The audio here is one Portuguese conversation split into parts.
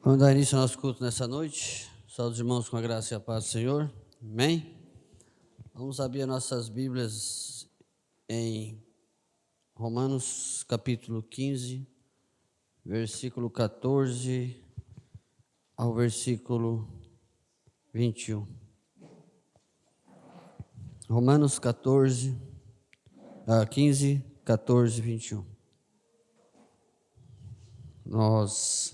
Vamos dar início ao nosso culto nessa noite. Saúde os irmãos com a graça e a paz do Senhor. Amém? Vamos abrir nossas Bíblias em Romanos capítulo 15, versículo 14 ao versículo 21. Romanos 15, 14, 21. Nós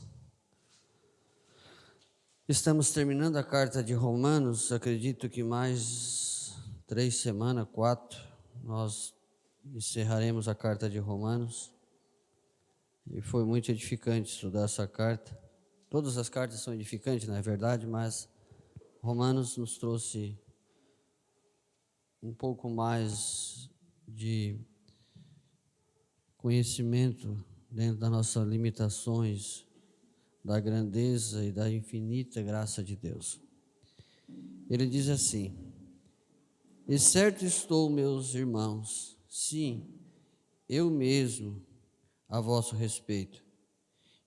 estamos terminando a carta de Romanos, acredito que mais 3 semanas, 4, nós encerraremos a carta de Romanos. E foi muito edificante estudar essa carta. Todas as cartas são edificantes, não é verdade? Mas Romanos nos trouxe um pouco mais de conhecimento dentro das nossas limitações, da grandeza e da infinita graça de Deus. Ele diz assim: e certo estou, meus irmãos, sim, eu mesmo, a vosso respeito,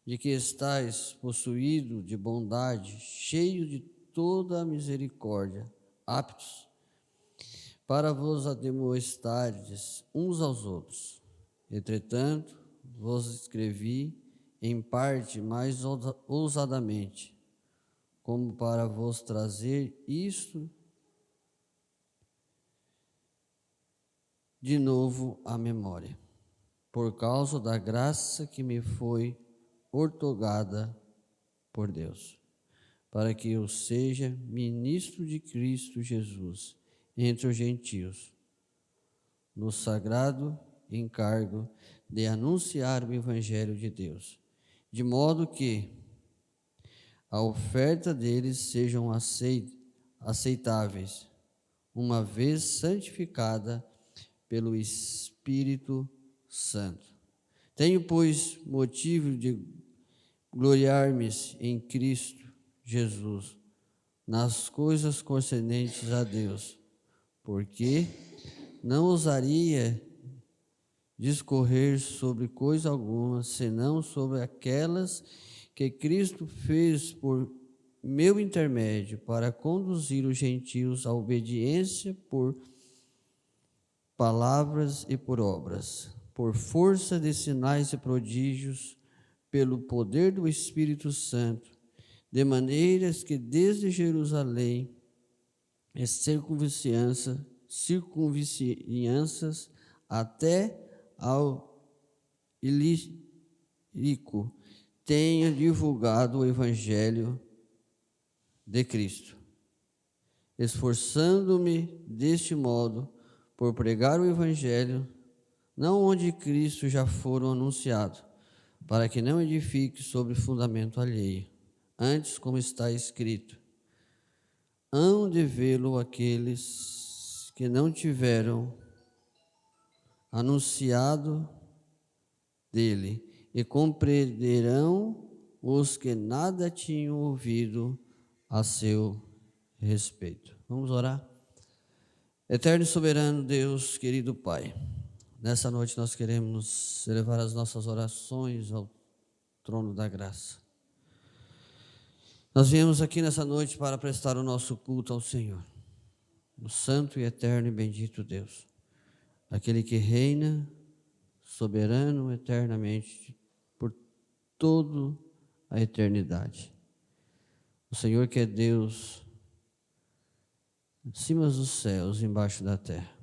de que estáis possuído de bondade, cheio de toda a misericórdia, aptos para vos admoestardes uns aos outros. Entretanto, vos escrevi em parte mais ousadamente, como para vos trazer isto de novo à memória, por causa da graça que me foi outorgada por Deus, para que eu seja ministro de Cristo Jesus entre os gentios, no sagrado encargo de anunciar o Evangelho de Deus, de modo que a oferta deles sejam aceitáveis, uma vez santificada pelo Espírito Santo. Tenho, pois, motivo de gloriar-me em Cristo Jesus, nas coisas concernentes a Deus, porque não ousaria discorrer sobre coisa alguma, senão sobre aquelas que Cristo fez por meu intermédio, para conduzir os gentios à obediência por palavras e por obras, por força de sinais e prodígios, pelo poder do Espírito Santo, de maneiras que desde Jerusalém e circunvizinhanças até ao Ilírico tenho divulgado o Evangelho de Cristo, esforçando-me deste modo por pregar o Evangelho, não onde Cristo já foram anunciado, para que não edifique sobre fundamento alheio. Antes, como está escrito, hão de vê-lo aqueles que não tiveram anunciado dele, e compreenderão os que nada tinham ouvido a seu respeito. Vamos orar? Eterno e soberano Deus, querido Pai, nessa noite nós queremos elevar as nossas orações ao trono da graça. Nós viemos aqui nessa noite para prestar o nosso culto ao Senhor, o santo e eterno e bendito Deus, aquele que reina soberano eternamente por toda a eternidade. O Senhor que é Deus acima dos céus e embaixo da terra.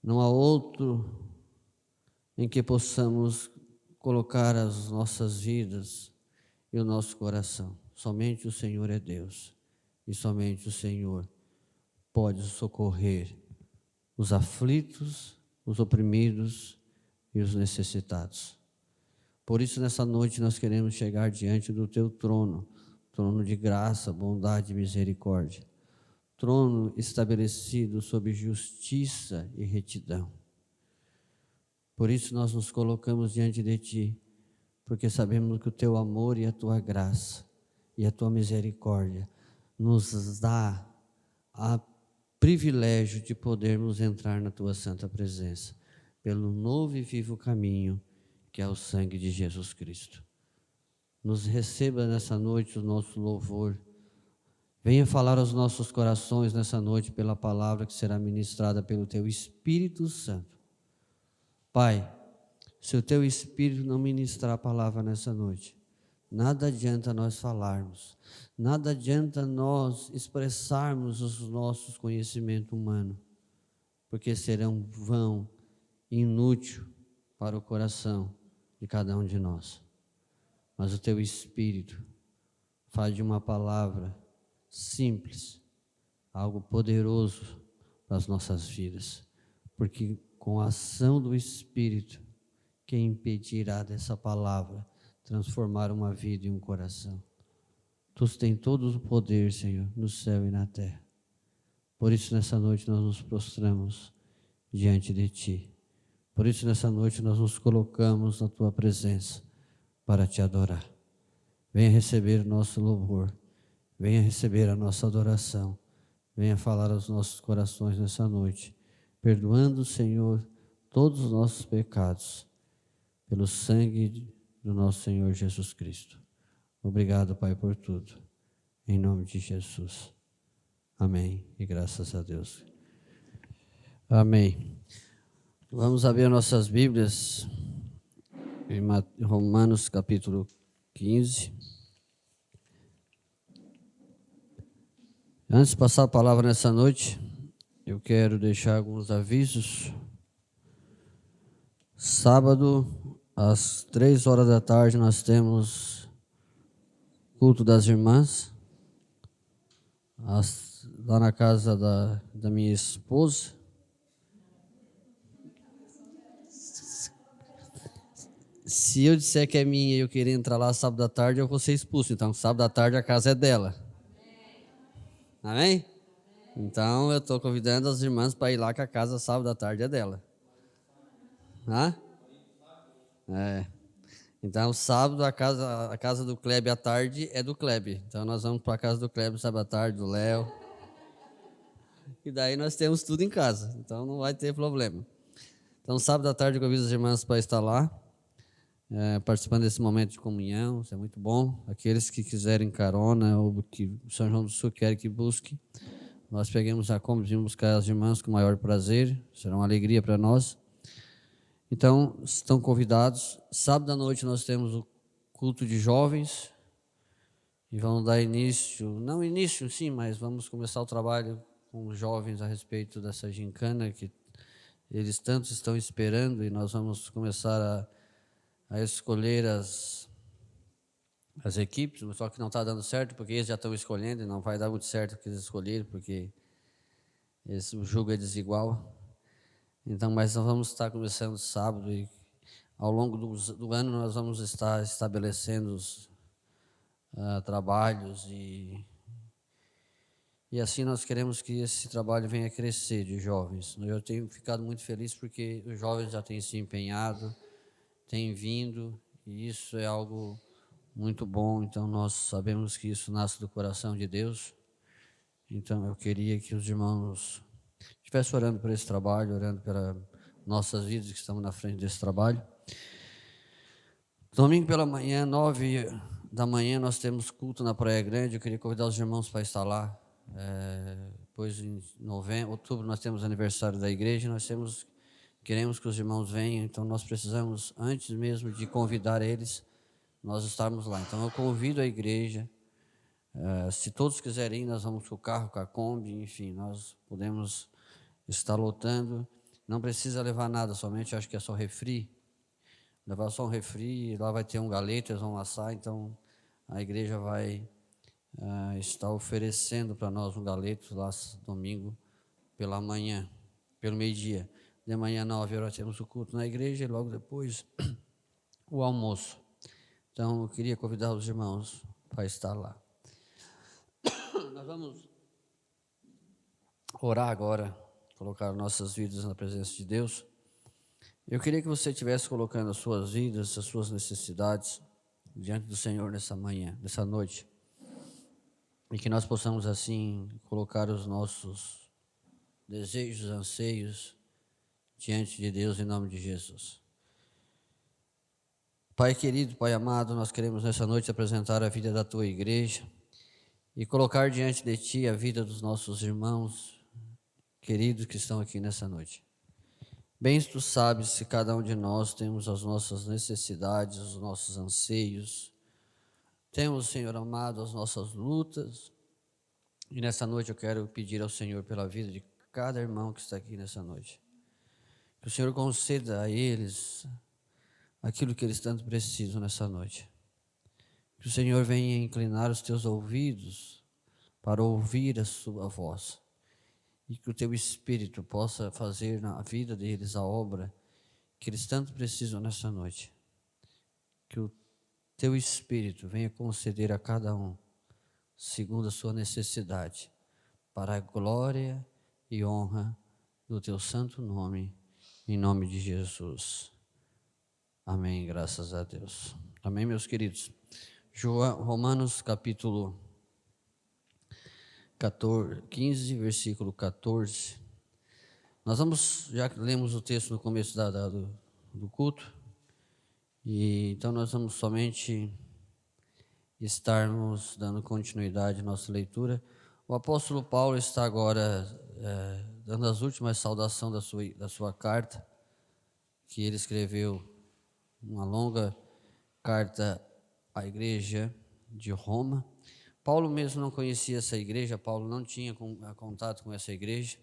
Não há outro em que possamos colocar as nossas vidas e o nosso coração. Somente o Senhor é Deus, e somente o Senhor pode socorrer os aflitos, os oprimidos e os necessitados. Por isso, nessa noite, nós queremos chegar diante do Teu trono, trono de graça, bondade e misericórdia, trono estabelecido sob justiça e retidão. Por isso, nós nos colocamos diante de Ti, porque sabemos que o Teu amor e a Tua graça e a Tua misericórdia nos dá a privilégio de podermos entrar na Tua santa presença, pelo novo e vivo caminho que é o sangue de Jesus Cristo. Nos receba nessa noite o nosso louvor. Venha falar aos nossos corações nessa noite pela palavra que será ministrada pelo Teu Espírito Santo. Pai, se o Teu Espírito não ministrar a palavra nessa noite, nada adianta nós falarmos, nada adianta nós expressarmos os nossos conhecimentos humanos, porque serão vão, inútil para o coração de cada um de nós. Mas o Teu Espírito faz de uma palavra simples, algo poderoso para as nossas vidas, porque com a ação do Espírito, quem impedirá dessa palavra transformar uma vida e um coração? Tu tens todo o poder, Senhor, no céu e na terra. Por isso nessa noite nós nos prostramos diante de Ti. Por isso nessa noite nós nos colocamos na Tua presença para Te adorar. Venha receber o nosso louvor. Venha receber a nossa adoração. Venha falar aos nossos corações nessa noite, perdoando, Senhor, todos os nossos pecados, pelo sangue do nosso Senhor Jesus Cristo. Obrigado, Pai, por tudo. Em nome de Jesus. Amém. E graças a Deus. Amém. Vamos abrir nossas Bíblias em Romanos capítulo 15. Antes de passar a palavra nessa noite, eu quero deixar alguns avisos. Sábado, às 3 horas da tarde, nós temos culto das irmãs, lá na casa da minha esposa. Se eu disser que é minha e eu querer entrar lá sábado à tarde, eu vou ser expulso. Então, sábado à tarde a casa é dela. Amém? Então, eu estou convidando as irmãs para ir lá, que a casa sábado à tarde é dela. Hã? É. Então, sábado, a casa do Kleber à tarde é do Kleber. Então, nós vamos para a casa do Kleber sábado à tarde, do Léo. E daí nós temos tudo em casa. Então, não vai ter problema. Então, sábado à tarde, eu convido as irmãs para estar lá, participando desse momento de comunhão. Isso é muito bom. Aqueles que quiserem carona ou que São João do Sul quer que busque, nós pegamos a Kombi e vimos buscar as irmãs com o maior prazer. Será uma alegria para nós. Então, estão convidados. Sábado à noite nós temos o culto de jovens. E vamos dar início, não início sim, mas vamos começar o trabalho com os jovens a respeito dessa gincana que eles tantos estão esperando. E nós vamos começar a escolher as equipes, só que não está dando certo, porque eles já estão escolhendo e não vai dar muito certo o que eles escolheram, porque o jogo é desigual. Então, mas nós vamos estar começando sábado e ao longo do ano nós vamos estar estabelecendo os trabalhos e assim nós queremos que esse trabalho venha crescer de jovens. Eu tenho ficado muito feliz porque os jovens já têm se empenhado, têm vindo, e isso é algo muito bom. Então nós sabemos que isso nasce do coração de Deus. Então eu queria que os irmãos estivessem orando por esse trabalho, orando pelas nossas vidas que estamos na frente desse trabalho. Domingo pela manhã, 9 da manhã, nós temos culto na Praia Grande. Eu queria convidar os irmãos para estar lá. Depois em outubro nós temos aniversário da igreja. Queremos que os irmãos venham. Então nós precisamos, antes mesmo de convidar eles, nós estarmos lá. Então eu convido a igreja. Se todos quiserem ir, nós vamos com o carro, com a Kombi, enfim, nós podemos estar lotando. Não precisa levar nada, somente acho que é só refri. Levar só um refri, lá vai ter um galeto, eles vão assar. Então a igreja vai estar oferecendo para nós um galeto lá domingo pela manhã, pelo meio-dia. De manhã, 9 horas, temos o culto na igreja e logo depois o almoço. Então eu queria convidar os irmãos para estar lá. Nós vamos orar agora, colocar nossas vidas na presença de Deus. Eu queria que você estivesse colocando as suas vidas, as suas necessidades diante do Senhor nessa manhã, nessa noite. E que nós possamos assim colocar os nossos desejos, anseios diante de Deus em nome de Jesus. Pai querido, Pai amado, nós queremos nessa noite apresentar a vida da Tua igreja e colocar diante de Ti a vida dos nossos irmãos queridos que estão aqui nessa noite. Bem, Tu sabes se cada um de nós temos as nossas necessidades, os nossos anseios, temos, Senhor amado, as nossas lutas, e nessa noite eu quero pedir ao Senhor pela vida de cada irmão que está aqui nessa noite. Que o Senhor conceda a eles aquilo que eles tanto precisam nessa noite. Que o Senhor venha inclinar os teus ouvidos para ouvir a sua voz. E que o teu Espírito possa fazer na vida deles a obra que eles tanto precisam nessa noite. Que o teu Espírito venha conceder a cada um, segundo a sua necessidade, para a glória e honra do teu santo nome, em nome de Jesus. Amém, graças a Deus. Amém, meus queridos. Romanos capítulo 15, versículo 14. Já lemos o texto no começo do culto, e então nós vamos somente estarmos dando continuidade à nossa leitura. O apóstolo Paulo está agora dando as últimas saudações da sua carta, que ele escreveu, uma longa carta à igreja de Roma. Paulo mesmo não conhecia essa igreja, Paulo não tinha contato com essa igreja,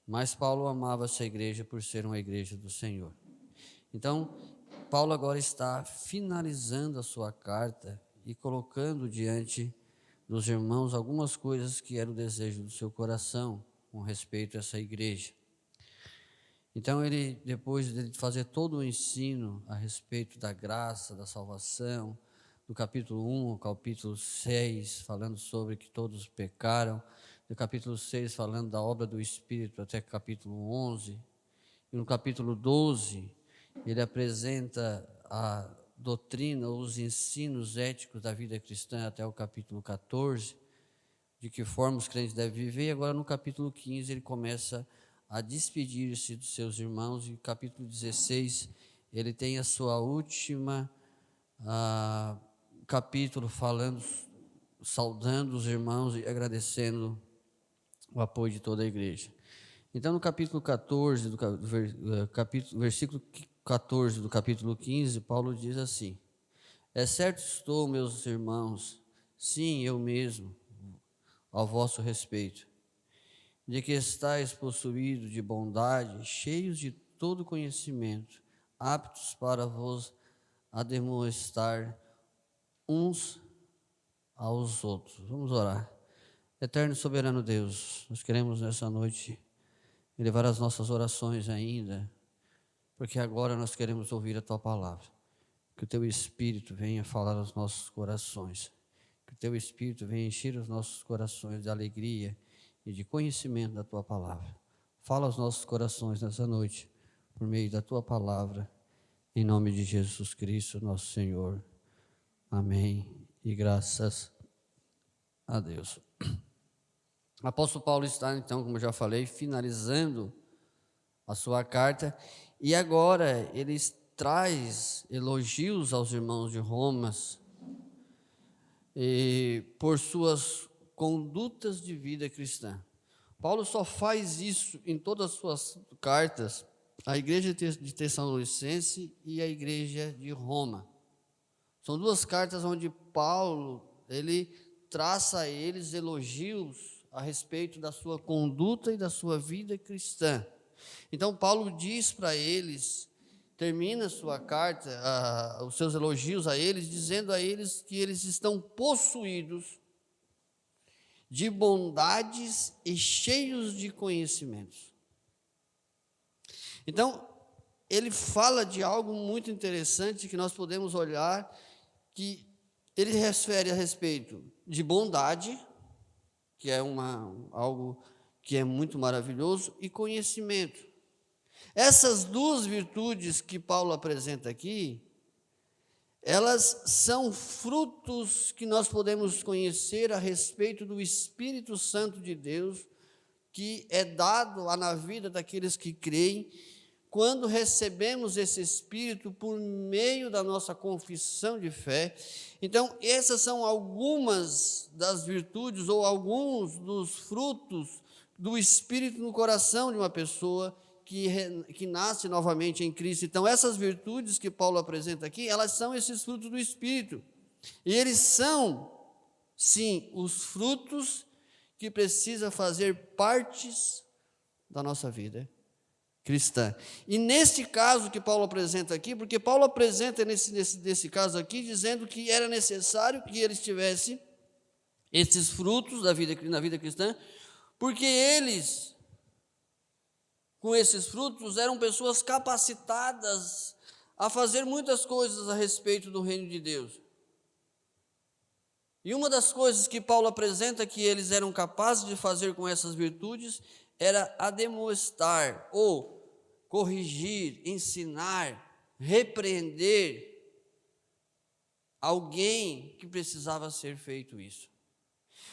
mas Paulo amava essa igreja por ser uma igreja do Senhor. Então, Paulo agora está finalizando a sua carta e colocando diante dos irmãos algumas coisas que era o desejo do seu coração com respeito a essa igreja. Então ele, depois de fazer todo o ensino a respeito da graça, da salvação, do capítulo 1 ao capítulo 6, falando sobre que todos pecaram, do capítulo 6 falando da obra do Espírito até o capítulo 11, e no capítulo 12 ele apresenta a doutrina, os ensinos éticos da vida cristã até o capítulo 14, de que forma os crentes devem viver, e agora no capítulo 15 ele começa a despedir-se dos seus irmãos, e no capítulo 16 ele tem a sua última capítulo falando, saudando os irmãos e agradecendo o apoio de toda a igreja. Então no capítulo 14, versículo 14 do capítulo 15, Paulo diz assim: é certo estou, meus irmãos, sim, eu mesmo, ao vosso respeito, de que estáis possuídos de bondade, cheios de todo conhecimento, aptos para vos admoestar uns aos outros. Vamos orar. Eterno e soberano Deus, nós queremos nessa noite elevar as nossas orações ainda, porque agora nós queremos ouvir a Tua palavra. Que o Teu Espírito venha falar aos nossos corações, que o Teu Espírito venha encher os nossos corações de alegria e de conhecimento da Tua palavra. Fala aos nossos corações nessa noite, por meio da Tua palavra, em nome de Jesus Cristo, nosso Senhor. Amém. E graças a Deus. O apóstolo Paulo está, então, como já falei, finalizando a sua carta, e agora ele traz elogios aos irmãos de Roma por suas condutas de vida cristã. Paulo só faz isso em todas as suas cartas, a igreja de Tessalonicense e a igreja de Roma. São duas cartas onde Paulo, ele traça a eles elogios a respeito da sua conduta e da sua vida cristã. Então Paulo diz para eles, termina a sua carta, os seus elogios a eles, dizendo a eles que eles estão possuídos de bondades e cheios de conhecimentos. Então, ele fala de algo muito interessante que nós podemos olhar, que ele refere a respeito de bondade, que é algo que é muito maravilhoso, e conhecimento. Essas duas virtudes que Paulo apresenta aqui, elas são frutos que nós podemos conhecer a respeito do Espírito Santo de Deus, que é dado na vida daqueles que creem, quando recebemos esse Espírito por meio da nossa confissão de fé. Então, essas são algumas das virtudes ou alguns dos frutos do Espírito no coração de uma pessoa que nasce novamente em Cristo. Então, essas virtudes que Paulo apresenta aqui, elas são esses frutos do Espírito. E eles são, sim, os frutos que precisam fazer partes da nossa vida cristã. E neste caso que Paulo apresenta aqui, porque Paulo apresenta nesse caso aqui, dizendo que era necessário que eles tivessem esses frutos na vida cristã, porque eles, com esses frutos, eram pessoas capacitadas a fazer muitas coisas a respeito do reino de Deus. E uma das coisas que Paulo apresenta que eles eram capazes de fazer com essas virtudes era admoestar, ou corrigir, ensinar, repreender alguém que precisava ser feito isso.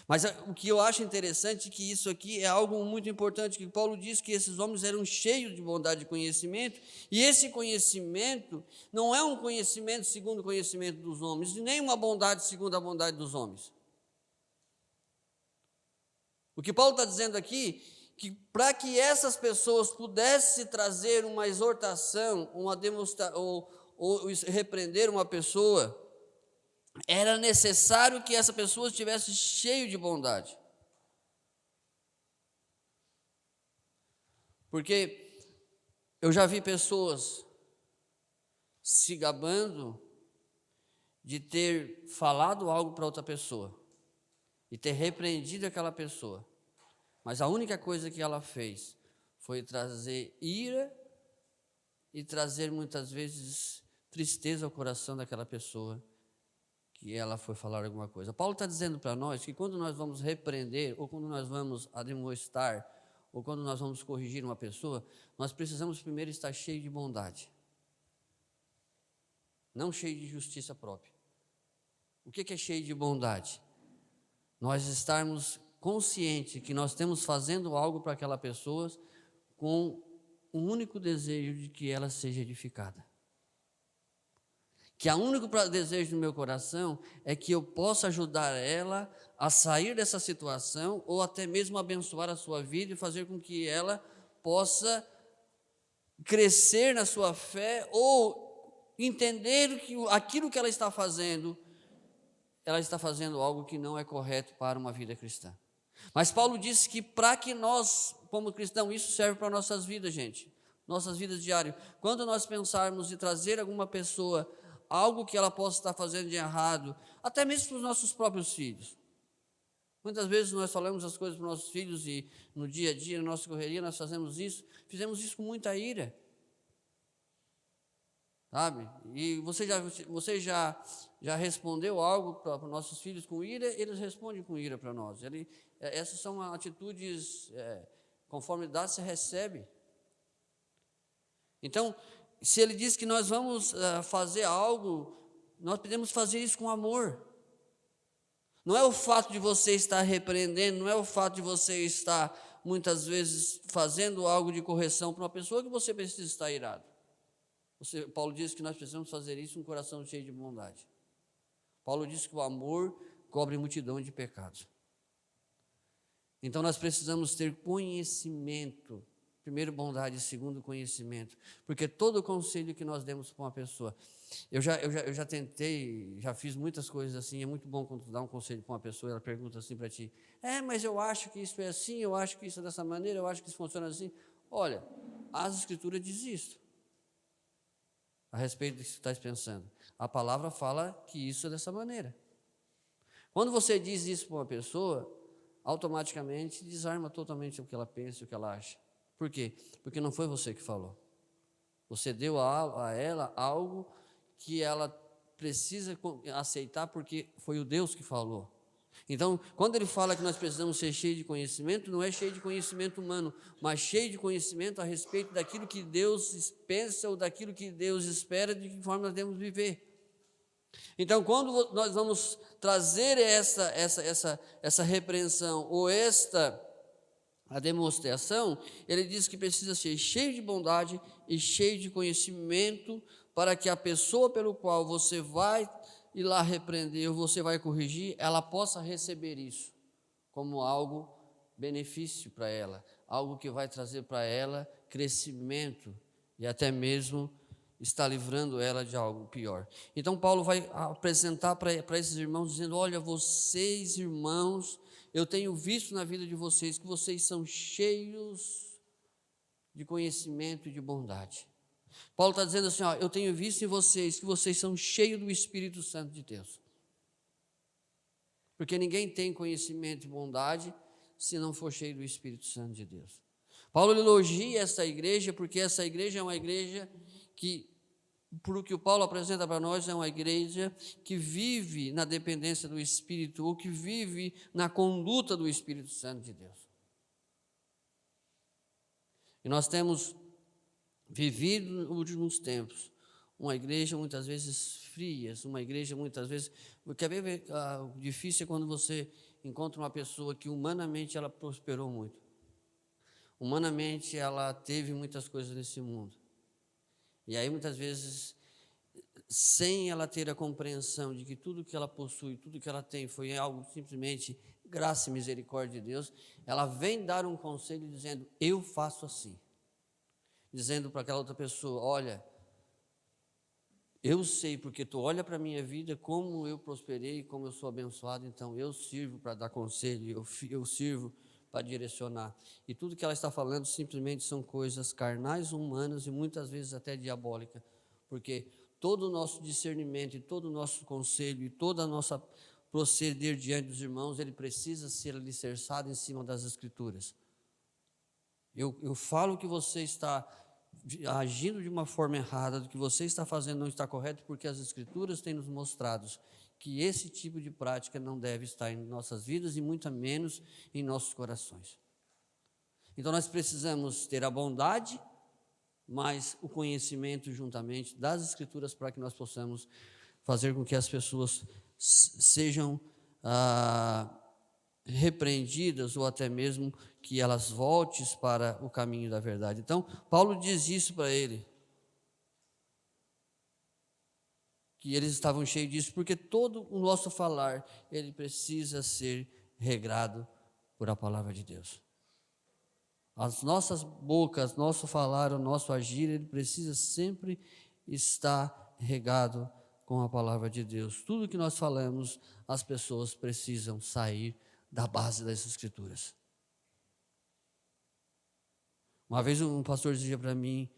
Mas o que eu acho interessante é que isso aqui é algo muito importante, que Paulo diz que esses homens eram cheios de bondade e conhecimento, e esse conhecimento não é um conhecimento segundo o conhecimento dos homens, e nem uma bondade segundo a bondade dos homens. O que Paulo está dizendo aqui, que para que essas pessoas pudessem trazer uma exortação, uma demonstração, ou repreender uma pessoa, era necessário que essa pessoa estivesse cheia de bondade. Porque eu já vi pessoas se gabando de ter falado algo para outra pessoa e ter repreendido aquela pessoa, mas a única coisa que ela fez foi trazer ira e trazer muitas vezes tristeza ao coração daquela pessoa que ela foi falar alguma coisa. Paulo está dizendo para nós que quando nós vamos repreender, ou quando nós vamos admoestar, ou quando nós vamos corrigir uma pessoa, nós precisamos primeiro estar cheio de bondade, não cheio de justiça própria. O que é cheio de bondade? Nós estarmos conscientes que nós estamos fazendo algo para aquela pessoa com um único desejo de que ela seja edificada. Que o único desejo do meu coração é que eu possa ajudar ela a sair dessa situação, ou até mesmo abençoar a sua vida e fazer com que ela possa crescer na sua fé, ou entender que aquilo que ela está fazendo algo que não é correto para uma vida cristã. Mas Paulo disse que para que nós, como cristãos, isso serve para nossas vidas, gente, nossas vidas diárias. Quando nós pensarmos em trazer alguma pessoa algo que ela possa estar fazendo de errado, até mesmo para os nossos próprios filhos. Muitas vezes nós falamos as coisas para os nossos filhos e no dia a dia, na nossa correria, nós fizemos isso com muita ira. Sabe? E você já respondeu algo para os nossos filhos com ira, eles respondem com ira para nós. Essas são atitudes, conforme dá, se recebe. Então, se ele diz que nós vamos fazer algo, nós podemos fazer isso com amor. Não é o fato de você estar repreendendo, não é o fato de você estar, muitas vezes, fazendo algo de correção para uma pessoa que você precisa estar irado. Paulo diz que nós precisamos fazer isso com um coração cheio de bondade. Paulo diz que o amor cobre multidão de pecados. Então nós precisamos ter conhecimento. Primeiro, bondade, segundo, conhecimento. Porque todo conselho que nós demos para uma pessoa, eu já tentei, já fiz muitas coisas assim. É muito bom quando tu dá um conselho para uma pessoa, ela pergunta assim para ti: mas eu acho que isso é assim, eu acho que isso é dessa maneira, eu acho que isso funciona assim. Olha, as Escrituras dizem isso a respeito do que você está pensando. A palavra fala que isso é dessa maneira. Quando você diz isso para uma pessoa, automaticamente desarma totalmente o que ela pensa, o que ela acha. Por quê? Porque não foi você que falou. Você deu a ela algo que ela precisa aceitar, porque foi o Deus que falou. Então, quando ele fala que nós precisamos ser cheios de conhecimento, não é cheio de conhecimento humano, mas cheio de conhecimento a respeito daquilo que Deus pensa ou daquilo que Deus espera, de que forma nós devemos viver. Então, quando nós vamos trazer essa repreensão ou esta a demonstração, ele diz que precisa ser cheio de bondade e cheio de conhecimento para que a pessoa pelo qual você vai ir lá repreender ou você vai corrigir, ela possa receber isso como algo benefício para ela, algo que vai trazer para ela crescimento e até mesmo está livrando ela de algo pior. Então Paulo vai apresentar para esses irmãos dizendo: olha, vocês irmãos, eu tenho visto na vida de vocês que vocês são cheios de conhecimento e de bondade. Paulo está dizendo assim, ó, eu tenho visto em vocês que vocês são cheios do Espírito Santo de Deus. Porque ninguém tem conhecimento e bondade se não for cheio do Espírito Santo de Deus. Paulo elogia essa igreja porque essa igreja é uma igreja que, por o que o Paulo apresenta para nós, é uma igreja que vive na dependência do Espírito, ou que vive na conduta do Espírito Santo de Deus. E nós temos vivido nos últimos tempos uma igreja muitas vezes fria, uma igreja muitas vezes... Quer ver, o difícil é quando você encontra uma pessoa que humanamente ela prosperou muito. Humanamente ela teve muitas coisas nesse mundo. E aí muitas vezes, sem ela ter a compreensão de que tudo que ela possui, tudo que ela tem foi algo simplesmente graça e misericórdia de Deus, ela vem dar um conselho dizendo, eu faço assim. Dizendo para aquela outra pessoa, olha, eu sei porque tu olha para a minha vida, como eu prosperei, como eu sou abençoado, então eu sirvo para dar conselho, eu sirvo para direcionar. E tudo que ela está falando simplesmente são coisas carnais, humanas e muitas vezes até diabólicas, porque todo o nosso discernimento e todo o nosso conselho e toda a nossa proceder diante dos irmãos, ele precisa ser alicerçado em cima das Escrituras. Eu falo que você está agindo de uma forma errada, do que você está fazendo não está correto, porque as Escrituras têm nos mostrado que esse tipo de prática não deve estar em nossas vidas e muito menos em nossos corações. Então nós precisamos ter a bondade, mas o conhecimento juntamente das Escrituras para que nós possamos fazer com que as pessoas sejam repreendidas ou até mesmo que elas voltem para o caminho da verdade. Então, Paulo diz isso para ele, que eles estavam cheios disso, porque todo o nosso falar, ele precisa ser regrado por a palavra de Deus. As nossas bocas, nosso falar, o nosso agir, ele precisa sempre estar regado com a palavra de Deus. Tudo que nós falamos, as pessoas precisam sair da base das Escrituras. Uma vez um pastor dizia para mim,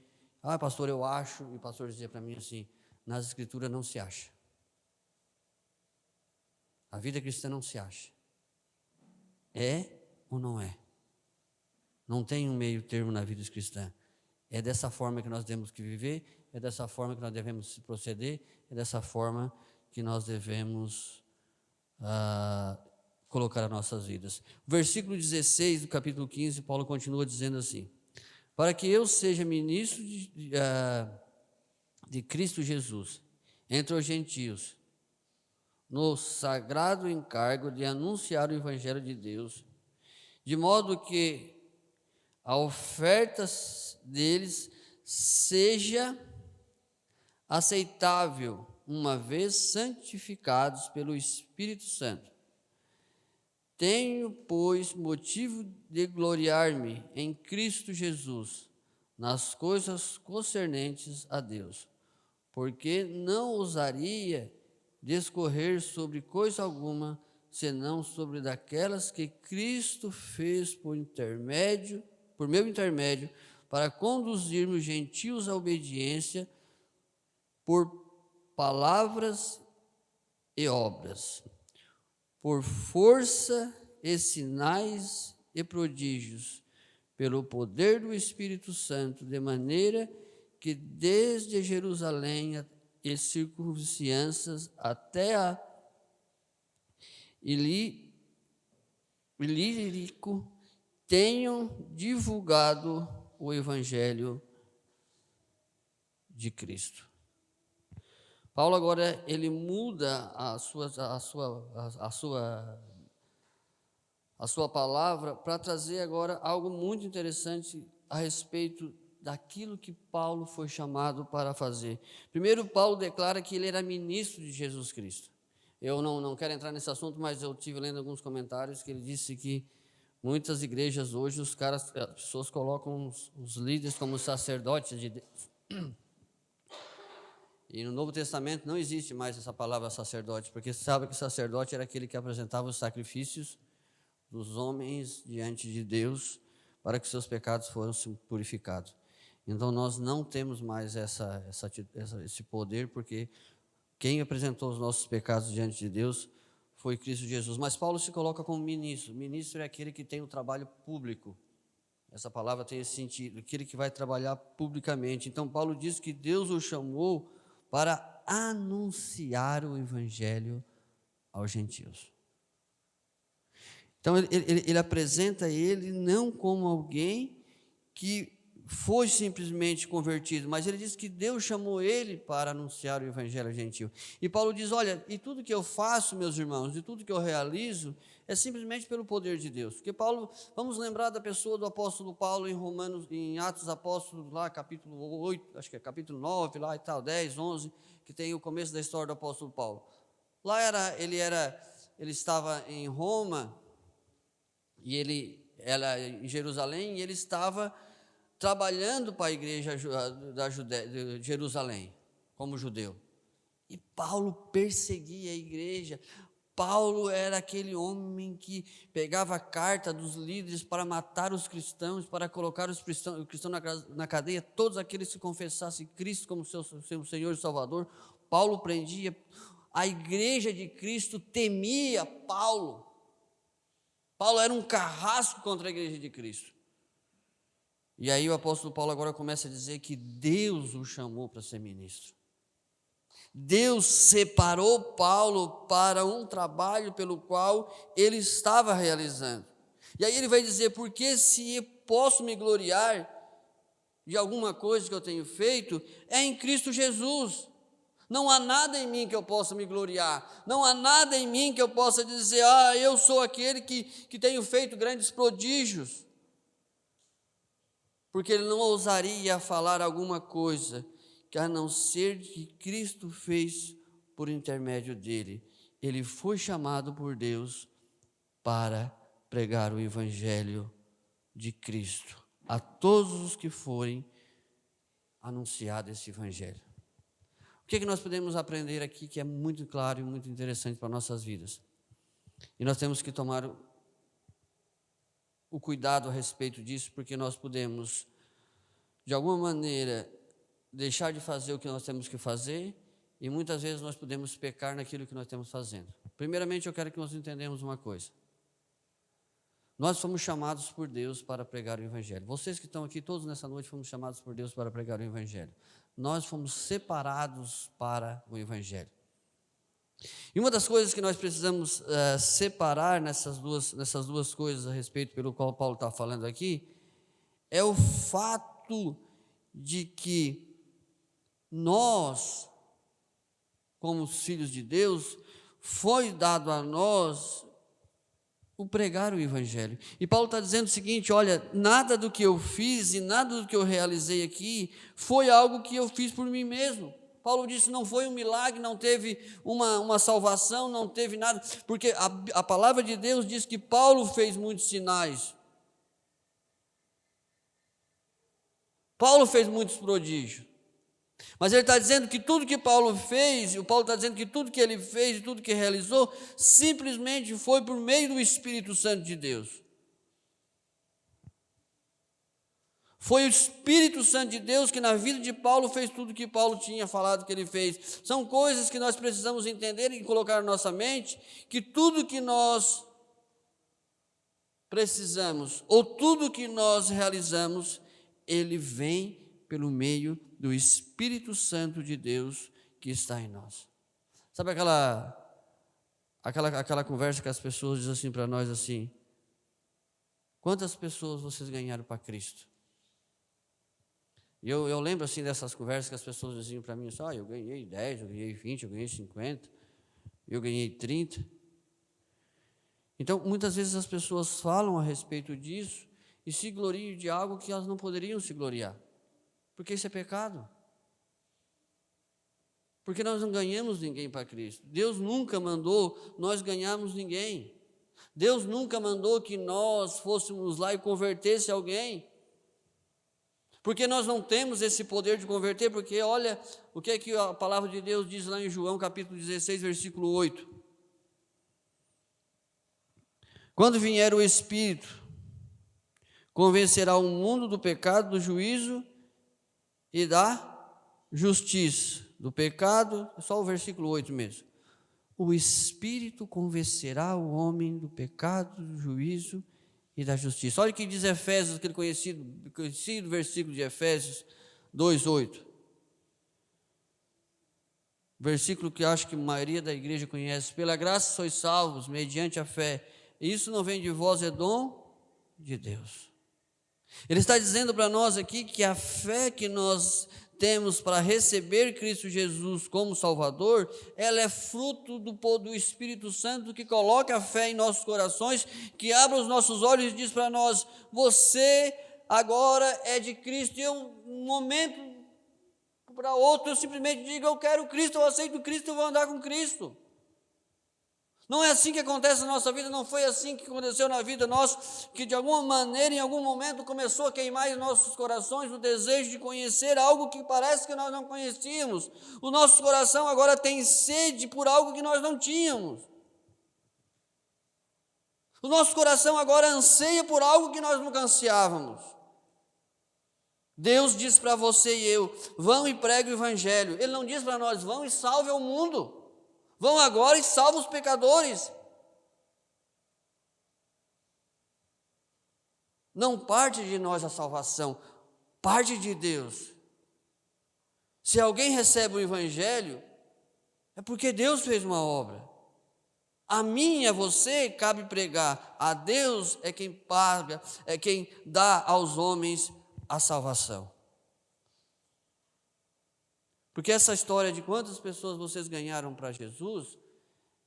pastor, eu acho, e o pastor dizia para mim assim, nas Escrituras não se acha. A vida cristã não se acha. É ou não é? Não tem um meio termo na vida cristã. É dessa forma que nós temos que viver, é dessa forma que nós devemos proceder, é dessa forma que nós devemos colocar as nossas vidas. Versículo 16 do capítulo 15, Paulo continua dizendo assim, para que eu seja ministro de Cristo Jesus, entre os gentios, no sagrado encargo de anunciar o Evangelho de Deus, de modo que a oferta deles seja aceitável, uma vez santificados pelo Espírito Santo. Tenho, pois, motivo de gloriar-me em Cristo Jesus, nas coisas concernentes a Deus, porque não ousaria discorrer sobre coisa alguma, senão sobre daquelas que Cristo fez por meu intermédio, para conduzir os gentios à obediência por palavras e obras, por força e sinais e prodígios, pelo poder do Espírito Santo, de maneira que desde Jerusalém e circunvizinhanças até a Ilírico tenham divulgado o Evangelho de Cristo. Paulo agora ele muda a a sua palavra para trazer agora algo muito interessante a respeito daquilo que Paulo foi chamado para fazer. Primeiro, Paulo declara que ele era ministro de Jesus Cristo. Eu não quero entrar nesse assunto, mas eu tive lendo alguns comentários que ele disse que muitas igrejas hoje, as pessoas colocam os líderes como sacerdotes de Deus. E no Novo Testamento não existe mais essa palavra sacerdote, porque você sabe que sacerdote era aquele que apresentava os sacrifícios dos homens diante de Deus para que seus pecados fossem purificados. Então nós não temos mais esse poder, porque quem apresentou os nossos pecados diante de Deus foi Cristo Jesus. Mas Paulo se coloca como ministro. Ministro é aquele que tem o trabalho público. Essa palavra tem esse sentido, aquele que vai trabalhar publicamente. Então Paulo diz que Deus o chamou para anunciar o evangelho aos gentios. Então ele apresenta ele não como alguém que foi simplesmente convertido, mas ele diz que Deus chamou ele para anunciar o evangelho gentil. E Paulo diz, olha, e tudo que eu faço, meus irmãos, e tudo que eu realizo, é simplesmente pelo poder de Deus. Porque Paulo, vamos lembrar da pessoa do apóstolo Paulo em Atos Apóstolos, lá capítulo 8, acho que é capítulo 9, lá e tal, 10, 11, que tem o começo da história do apóstolo Paulo. Lá ele estava em Roma, e ele era em Jerusalém, e ele estava trabalhando para a igreja de Jerusalém, como judeu. E Paulo perseguia a igreja. Paulo era aquele homem que pegava a carta dos líderes para matar os cristãos, para colocar os cristãos na cadeia, todos aqueles que confessassem Cristo como seu Senhor e Salvador. Paulo prendia. A igreja de Cristo temia Paulo. Paulo era um carrasco contra a igreja de Cristo. E aí o apóstolo Paulo agora começa a dizer que Deus o chamou para ser ministro. Deus separou Paulo para um trabalho pelo qual ele estava realizando. E aí ele vai dizer, porque se eu posso me gloriar de alguma coisa que eu tenho feito, é em Cristo Jesus. Não há nada em mim que eu possa me gloriar. Não há nada em mim que eu possa dizer, eu sou aquele que tenho feito grandes prodígios. Porque ele não ousaria falar alguma coisa que a não ser que Cristo fez por intermédio dele. Ele foi chamado por Deus para pregar o evangelho de Cristo a todos os que forem anunciado esse evangelho. O que nós podemos aprender aqui que é muito claro e muito interessante para nossas vidas? E nós temos que tomar o cuidado a respeito disso, porque nós podemos, de alguma maneira, deixar de fazer o que nós temos que fazer, e muitas vezes nós podemos pecar naquilo que nós estamos fazendo. Primeiramente, eu quero que nós entendamos uma coisa. Nós fomos chamados por Deus para pregar o evangelho. Vocês que estão aqui todos nessa noite fomos chamados por Deus para pregar o evangelho. Nós fomos separados para o evangelho. E uma das coisas que nós precisamos separar nessas duas coisas a respeito pelo qual Paulo está falando aqui, é o fato de que nós, como filhos de Deus, foi dado a nós o pregar o evangelho. E Paulo está dizendo o seguinte, olha, nada do que eu fiz e nada do que eu realizei aqui foi algo que eu fiz por mim mesmo. Paulo disse, não foi um milagre, não teve uma salvação, não teve nada, porque a palavra de Deus diz que Paulo fez muitos sinais. Paulo fez muitos prodígios. Mas ele está dizendo que tudo que Paulo fez, o Paulo está dizendo que tudo que ele fez e tudo que realizou, simplesmente foi por meio do Espírito Santo de Deus. Foi o Espírito Santo de Deus que na vida de Paulo fez tudo que Paulo tinha falado que ele fez. São coisas que nós precisamos entender e colocar na nossa mente, que tudo que nós precisamos, ou tudo que nós realizamos, ele vem pelo meio do Espírito Santo de Deus que está em nós. Sabe aquela conversa que as pessoas dizem assim para nós assim, quantas pessoas vocês ganharam para Cristo? E eu lembro assim dessas conversas que as pessoas diziam para mim, assim, eu ganhei 10, eu ganhei 20, eu ganhei 50, eu ganhei 30. Então, muitas vezes as pessoas falam a respeito disso e se gloriam de algo que elas não poderiam se gloriar, porque isso é pecado. Porque nós não ganhamos ninguém para Cristo. Deus nunca mandou nós ganharmos ninguém. Deus nunca mandou que nós fôssemos lá e convertesse alguém. Porque nós não temos esse poder de converter, porque olha o que é que a palavra de Deus diz lá em João capítulo 16, versículo 8. Quando vier o Espírito, convencerá o mundo do pecado, do juízo e da justiça. Do pecado, só o versículo 8 mesmo. O Espírito convencerá o homem do pecado, do juízo e da justiça. Olha o que diz Efésios, aquele conhecido versículo de Efésios 2:8. Versículo que acho que a maioria da igreja conhece. Pela graça sois salvos, mediante a fé. Isso não vem de vós, é dom de Deus. Ele está dizendo para nós aqui que a fé que nós temos para receber Cristo Jesus como Salvador, ela é fruto do Espírito Santo que coloca a fé em nossos corações, que abre os nossos olhos e diz para nós: você agora é de Cristo. E eu, um momento para outro, eu simplesmente digo: eu quero Cristo, eu aceito Cristo, eu vou andar com Cristo. Não é assim que acontece na nossa vida, não foi assim que aconteceu na vida nossa, que de alguma maneira, em algum momento, começou a queimar em nossos corações o desejo de conhecer algo que parece que nós não conhecíamos. O nosso coração agora tem sede por algo que nós não tínhamos. O nosso coração agora anseia por algo que nós nunca ansiávamos. Deus diz para você e eu: vão e pregue o Evangelho. Ele não diz para nós: vão e salve o mundo. Vão agora e salve os pecadores. Não parte de nós a salvação, parte de Deus. Se alguém recebe o Evangelho, é porque Deus fez uma obra. A mim e a você cabe pregar. A Deus é quem paga, é quem dá aos homens a salvação. Porque essa história de quantas pessoas vocês ganharam para Jesus,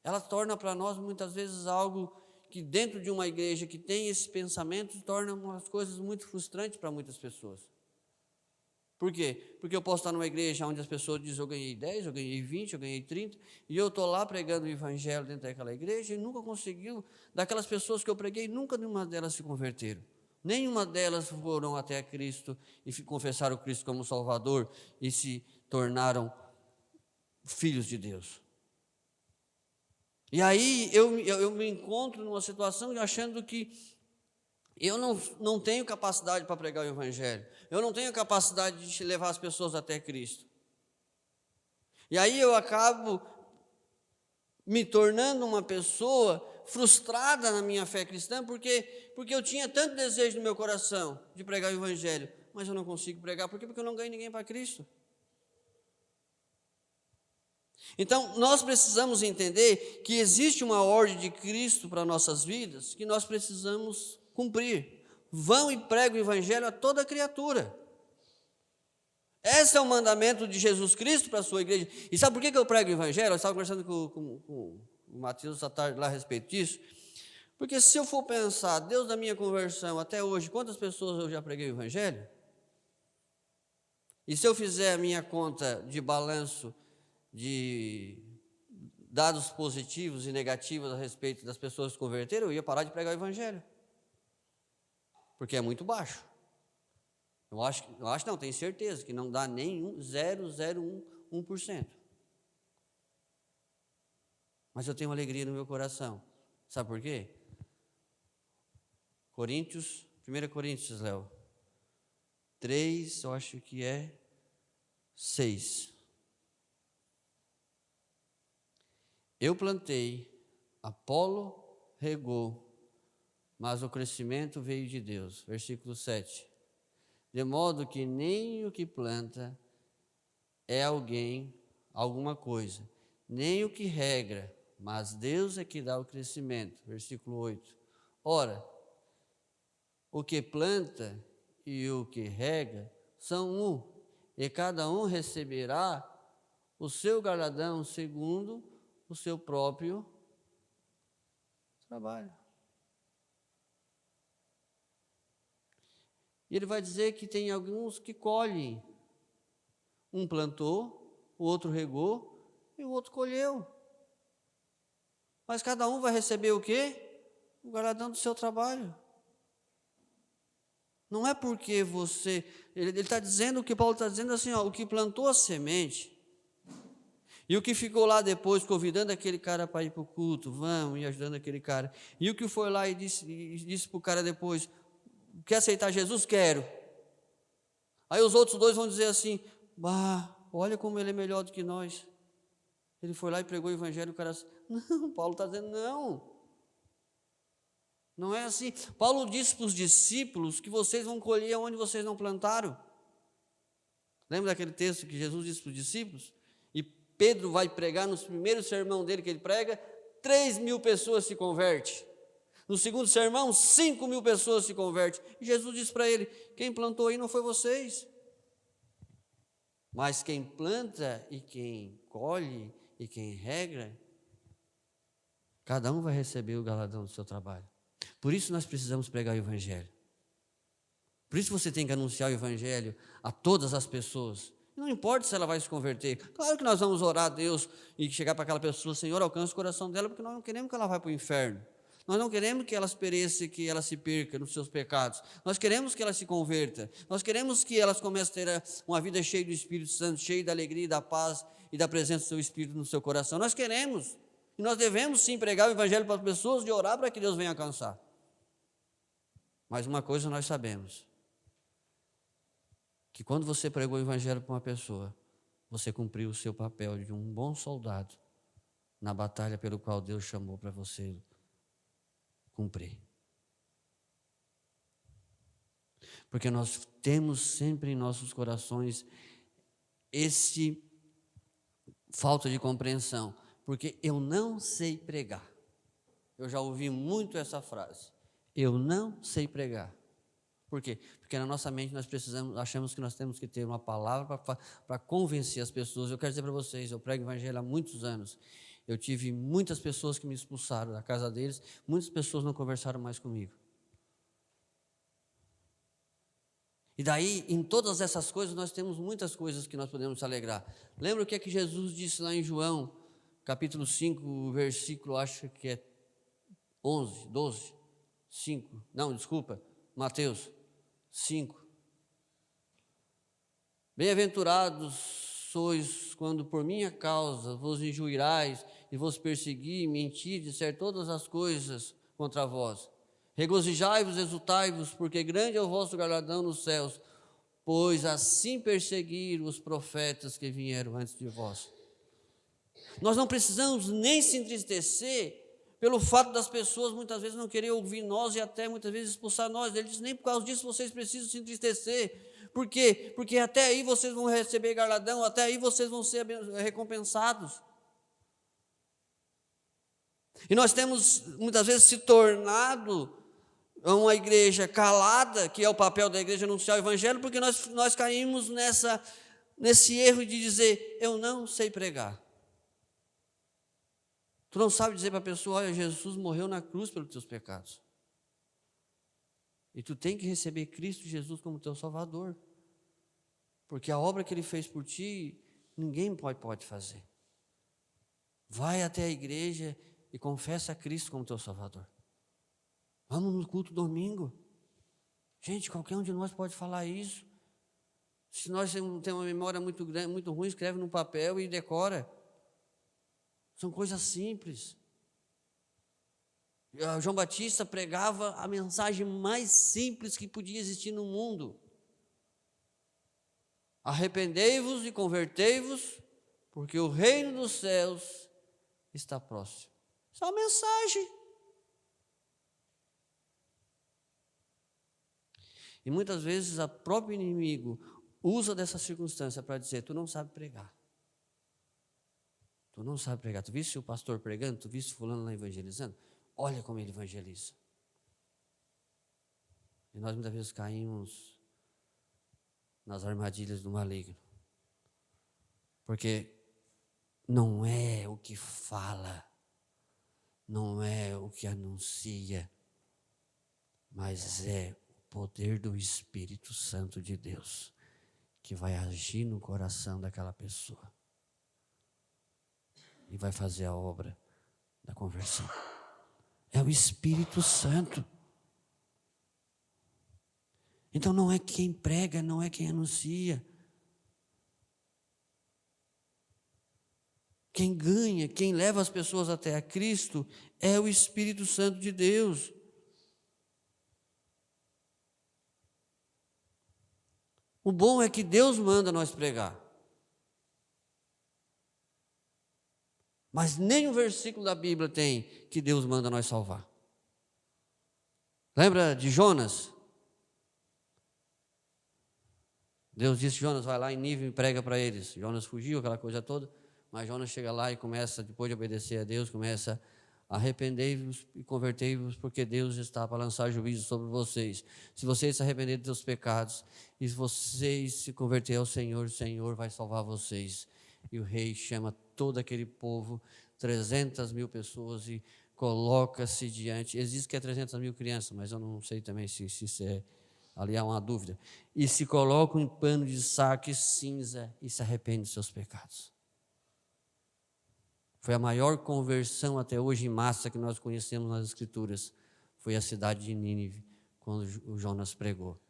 ela torna para nós muitas vezes algo que dentro de uma igreja que tem esse pensamento, torna umas coisas muito frustrantes para muitas pessoas. Por quê? Porque eu posso estar numa igreja onde as pessoas dizem: eu ganhei 10, eu ganhei 20, eu ganhei 30, e eu estou lá pregando o Evangelho dentro daquela igreja e nunca conseguiu, daquelas pessoas que eu preguei, nunca nenhuma delas se converteram. Nenhuma delas foram até a Cristo e confessaram Cristo como Salvador e se tornaram filhos de Deus. E aí eu me encontro numa situação achando que eu não tenho capacidade para pregar o Evangelho. Eu não tenho capacidade de levar as pessoas até Cristo. E aí eu acabo me tornando uma pessoa frustrada na minha fé cristã, porque eu tinha tanto desejo no meu coração de pregar o Evangelho, mas eu não consigo pregar. Por quê? Porque eu não ganho ninguém para Cristo. Então, nós precisamos entender que existe uma ordem de Cristo para nossas vidas que nós precisamos cumprir. Vão e preguem o Evangelho a toda criatura. Esse é o mandamento de Jesus Cristo para a sua igreja. E sabe por que eu prego o Evangelho? Eu estava conversando com o Matheus essa tarde lá a respeito disso. Porque se eu for pensar, Deus da minha conversão até hoje, quantas pessoas eu já preguei o Evangelho? E se eu fizer a minha conta de balanço de dados positivos e negativos a respeito das pessoas que converteram, eu ia parar de pregar o Evangelho. Porque é muito baixo. Eu acho não, tenho certeza que não dá nem 0,001%. Mas eu tenho alegria no meu coração. Sabe por quê? 1 Coríntios, Léo, 3, eu acho que é 6. Eu plantei, Apolo regou, mas o crescimento veio de Deus. Versículo 7. De modo que nem o que planta é alguma coisa, nem o que regra, mas Deus é que dá o crescimento. Versículo 8. Ora, o que planta e o que rega são um, e cada um receberá o seu galardão segundo o seu próprio trabalho. E ele vai dizer que tem alguns que colhem. Um plantou, o outro regou e o outro colheu. Mas cada um vai receber o quê? O galardão do seu trabalho. Não é porque você... Ele está dizendo, o que Paulo está dizendo assim, ó, o que plantou a semente e o que ficou lá depois convidando aquele cara para ir para o culto, vamos, e ajudando aquele cara. E o que foi lá e disse para o cara depois, quer aceitar Jesus? Quero. Aí os outros dois vão dizer assim, olha como ele é melhor do que nós. Ele foi lá e pregou o evangelho, o cara assim, não, Paulo está dizendo não. Não é assim. Paulo disse para os discípulos que vocês vão colher onde vocês não plantaram. Lembra daquele texto que Jesus disse para os discípulos? E Pedro vai pregar no primeiro sermão dele que ele prega, 3.000 pessoas se convertem. No segundo sermão, 5.000 pessoas se convertem. E Jesus disse para ele, quem plantou aí não foi vocês. Mas quem planta e quem colhe e quem regra, cada um vai receber o galardão do seu trabalho. Por isso nós precisamos pregar o evangelho. Por isso você tem que anunciar o evangelho a todas as pessoas. Não importa se ela vai se converter. Claro que nós vamos orar a Deus e chegar para aquela pessoa, Senhor, alcance o coração dela, porque nós não queremos que ela vá para o inferno. Nós não queremos que ela pereça, que ela se perca nos seus pecados. Nós queremos que ela se converta. Nós queremos que elas comecem a ter uma vida cheia do Espírito Santo, cheia da alegria, da paz e da presença do seu Espírito no seu coração. Nós queremos. E nós devemos sim pregar o evangelho para as pessoas e orar para que Deus venha alcançar. Mas uma coisa nós sabemos, que quando você pregou o evangelho para uma pessoa, você cumpriu o seu papel de um bom soldado na batalha pelo qual Deus chamou para você cumprir. Porque nós temos sempre em nossos corações esse falta de compreensão, porque eu não sei pregar. Eu já ouvi muito essa frase. Eu não sei pregar. Por quê? Porque na nossa mente nós achamos que nós temos que ter uma palavra para convencer as pessoas. Eu quero dizer para vocês, eu prego evangelho há muitos anos. Eu tive muitas pessoas que me expulsaram da casa deles, muitas pessoas não conversaram mais comigo. E daí, em todas essas coisas, nós temos muitas coisas que nós podemos nos alegrar. Lembra o que é que Jesus disse lá em João, capítulo 5, versículo, acho que é 11, 12, 5, não, desculpa, Mateus 5. Bem-aventurados sois quando por minha causa vos injurais e vos perseguir, mentir, disser todas as coisas contra vós. Regozijai-vos, exultai-vos, porque grande é o vosso galardão nos céus, pois assim perseguiram os profetas que vieram antes de vós. Nós não precisamos nem se entristecer pelo fato das pessoas muitas vezes não querer ouvir nós e até muitas vezes expulsar nós. Ele diz, nem por causa disso vocês precisam se entristecer. Por quê? Porque até aí vocês vão receber galardão, até aí vocês vão ser recompensados. E nós temos muitas vezes se tornado uma igreja calada, que é o papel da igreja anunciar o evangelho, porque nós caímos nesse erro de dizer, eu não sei pregar. Tu não sabe dizer para a pessoa, olha, Jesus morreu na cruz pelos teus pecados. E tu tem que receber Cristo Jesus como teu Salvador. Porque a obra que Ele fez por ti, ninguém pode fazer. Vai até a igreja e confessa a Cristo como teu Salvador. Vamos no culto domingo. Gente, qualquer um de nós pode falar isso. Se nós temos uma memória muito grande, muito ruim, escreve no papel e decora. São coisas simples. João Batista pregava a mensagem mais simples que podia existir no mundo. Arrependei-vos e convertei-vos, porque o reino dos céus está próximo. Isso é uma mensagem. E muitas vezes o próprio inimigo usa dessa circunstância para dizer, tu não sabe pregar. Tu não sabe pregar. Tu viste o pastor pregando? Tu viste fulano lá evangelizando? Olha como ele evangeliza. E nós muitas vezes caímos nas armadilhas do maligno. Porque não é o que fala, não é o que anuncia, mas é o poder do Espírito Santo de Deus que vai agir no coração daquela pessoa e vai fazer a obra da conversão. É o Espírito Santo. Então não é quem prega, não é quem anuncia. Quem ganha, quem leva as pessoas até a Cristo é o Espírito Santo de Deus. O bom é que Deus manda nós pregar. Mas nem um versículo da Bíblia tem que Deus manda nós salvar. Lembra de Jonas? Deus disse: Jonas, vai lá em Nínive e prega para eles. Jonas fugiu, aquela coisa toda. Mas Jonas chega lá e começa, depois de obedecer a Deus, começa a arrependei-vos e convertei-vos, porque Deus está para lançar juízo sobre vocês. Se vocês se arrependerem dos seus pecados, e se vocês se converterem ao Senhor, o Senhor vai salvar vocês. E o rei chama todo aquele povo, 300.000 pessoas, e coloca-se diante. Existe que é 300.000 crianças, mas eu não sei também se isso é, ali há uma dúvida. E se coloca em pano de saco e cinza e se arrepende dos seus pecados. Foi a maior conversão até hoje em massa que nós conhecemos nas Escrituras. Foi a cidade de Nínive, quando o Jonas pregou.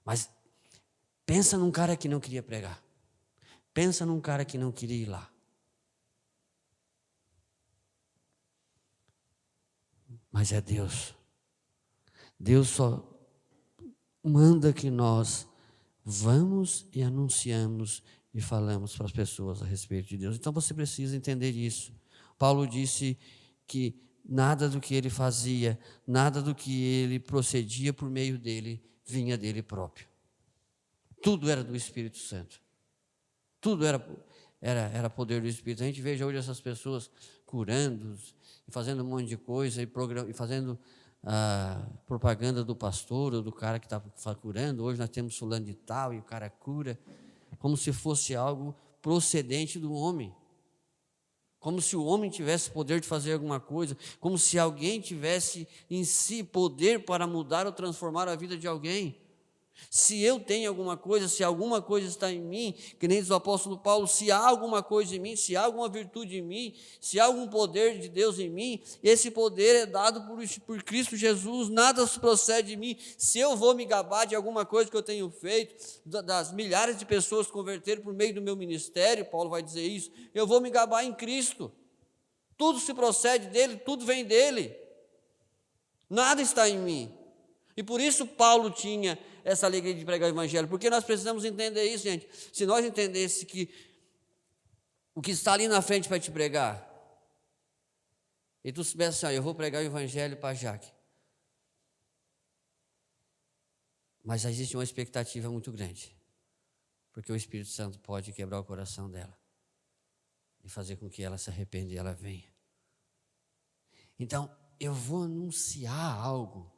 Mas pensa num cara que não queria pregar. Pensa num cara que não queria ir lá. Mas é Deus. Deus só manda que nós vamos e anunciamos e falamos para as pessoas a respeito de Deus. Então você precisa entender isso. Paulo disse que nada do que ele fazia, nada do que ele procedia por meio dele, vinha dele próprio. Tudo era do Espírito Santo. Tudo era poder do Espírito. A gente veja hoje essas pessoas curando, fazendo um monte de coisa, e fazendo propaganda do pastor ou do cara que está curando. Hoje nós temos fulano de tal e o cara cura, como se fosse algo procedente do homem, como se o homem tivesse poder de fazer alguma coisa, como se alguém tivesse em si poder para mudar ou transformar a vida de alguém. Se eu tenho alguma coisa, se alguma coisa está em mim, que nem diz o apóstolo Paulo, se há alguma coisa em mim, se há alguma virtude em mim, se há algum poder de Deus em mim, esse poder é dado por Cristo Jesus, nada se procede de mim. Se eu vou me gabar de alguma coisa que eu tenho feito, das milhares de pessoas que converteram por meio do meu ministério, Paulo vai dizer isso, eu vou me gabar em Cristo. Tudo se procede dele, tudo vem dele, nada está em mim. E por isso Paulo tinha essa alegria de pregar o evangelho, porque nós precisamos entender isso, gente. Se nós entendêssemos que o que está ali na frente para te pregar, e tu soubesse assim, eu vou pregar o evangelho para a Jaque, mas existe uma expectativa muito grande, porque o Espírito Santo pode quebrar o coração dela e fazer com que ela se arrependa e ela venha. Então, eu vou anunciar algo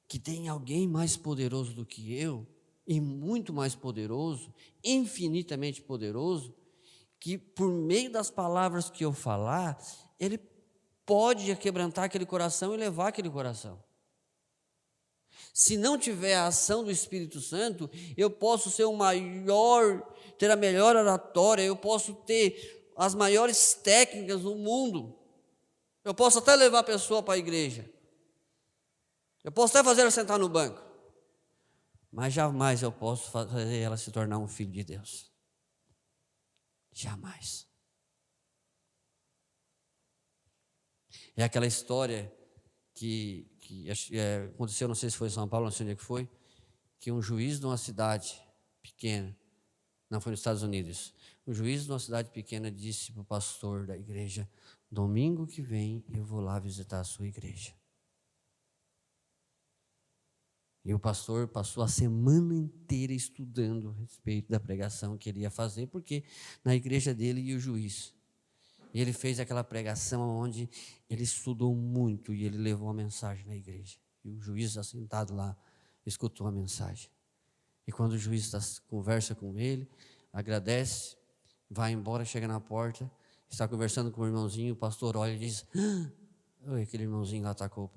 que tem alguém mais poderoso do que eu, e muito mais poderoso, infinitamente poderoso, que por meio das palavras que eu falar, ele pode quebrantar aquele coração e levar aquele coração. Se não tiver a ação do Espírito Santo, eu posso ser ter a melhor oratória, eu posso ter as maiores técnicas do mundo, eu posso até levar a pessoa para a igreja, eu posso até fazer ela sentar no banco, mas jamais eu posso fazer ela se tornar um filho de Deus. Jamais. É aquela história que aconteceu, não sei se foi em São Paulo, não sei onde é que foi, que um juiz de uma cidade pequena, não foi nos Estados Unidos, um juiz de uma cidade pequena disse para o pastor da igreja: domingo que vem eu vou lá visitar a sua igreja. E o pastor passou a semana inteira estudando a respeito da pregação que ele ia fazer, porque na igreja dele ia o juiz. E ele fez aquela pregação onde ele estudou muito e ele levou a mensagem na igreja. E o juiz, assentado lá, escutou a mensagem. E quando o juiz conversa com ele, agradece, vai embora, chega na porta, está conversando com o irmãozinho, o pastor olha e diz: oi, aquele irmãozinho lá atacou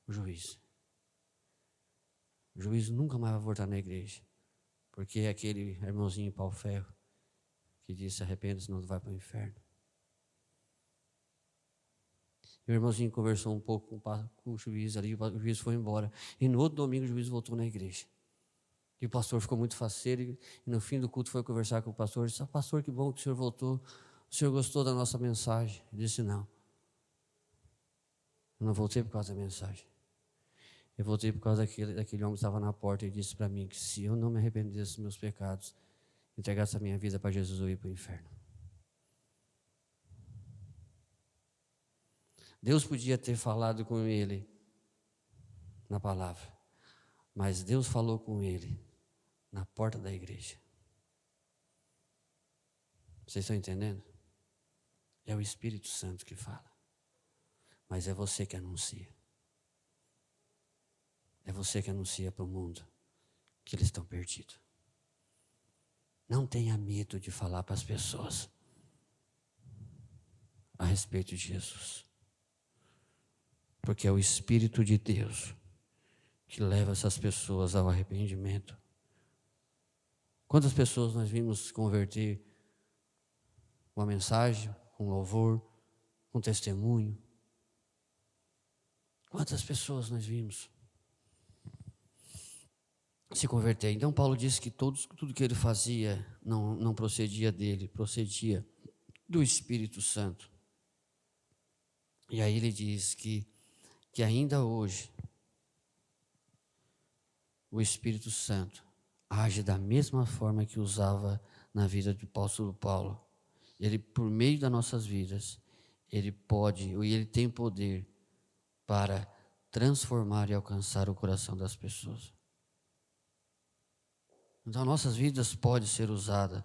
o juiz. O juiz nunca mais vai voltar na igreja, porque é aquele irmãozinho pau-ferro que disse: arrependa, senão tu vai para o inferno. E o irmãozinho conversou um pouco com o juiz ali, o juiz foi embora. E no outro domingo o juiz voltou na igreja. E o pastor ficou muito faceiro, e no fim do culto foi conversar com o pastor, disse: pastor, que bom que o senhor voltou, o senhor gostou da nossa mensagem? Ele disse: não, eu não voltei por causa da mensagem, eu voltei por causa daquele homem que estava na porta e disse para mim que se eu não me arrependesse dos meus pecados, entregasse a minha vida para Jesus, eu ia para o inferno. Deus podia ter falado com ele na palavra, mas Deus falou com ele na porta da igreja. Vocês estão entendendo? É o Espírito Santo que fala, mas é você que anuncia. É você que anuncia para o mundo que eles estão perdidos. Não tenha medo de falar para as pessoas a respeito de Jesus, porque é o Espírito de Deus que leva essas pessoas ao arrependimento. Quantas pessoas nós vimos se converter com a mensagem, com louvor, com testemunho? Quantas pessoas nós vimos se converter? Então Paulo disse que tudo que ele fazia não procedia dele, procedia do Espírito Santo. E aí ele diz que ainda hoje o Espírito Santo age da mesma forma que usava na vida do apóstolo Paulo. Ele, por meio das nossas vidas, ele pode, e ele tem poder para transformar e alcançar o coração das pessoas. Então, nossas vidas podem ser usadas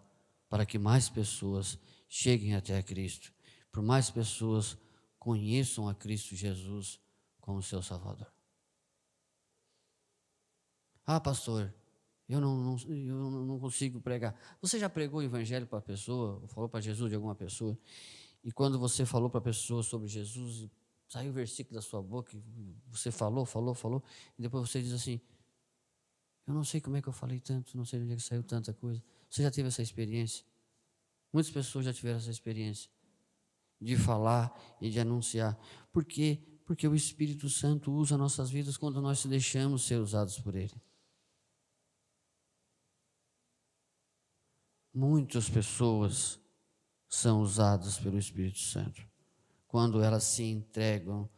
para que mais pessoas cheguem até a Cristo, por mais pessoas conheçam a Cristo Jesus como seu Salvador. Ah, pastor, eu não consigo pregar. Você já pregou o Evangelho para a pessoa, falou para Jesus de alguma pessoa, e quando você falou para a pessoa sobre Jesus, saiu o versículo da sua boca, e você falou, e depois você diz assim: eu não sei como é que eu falei tanto, não sei de onde é que saiu tanta coisa. Você já teve essa experiência? Muitas pessoas já tiveram essa experiência de falar e de anunciar. Por quê? Porque o Espírito Santo usa nossas vidas quando nós se deixamos ser usados por Ele. Muitas pessoas são usadas pelo Espírito Santo quando elas se entregam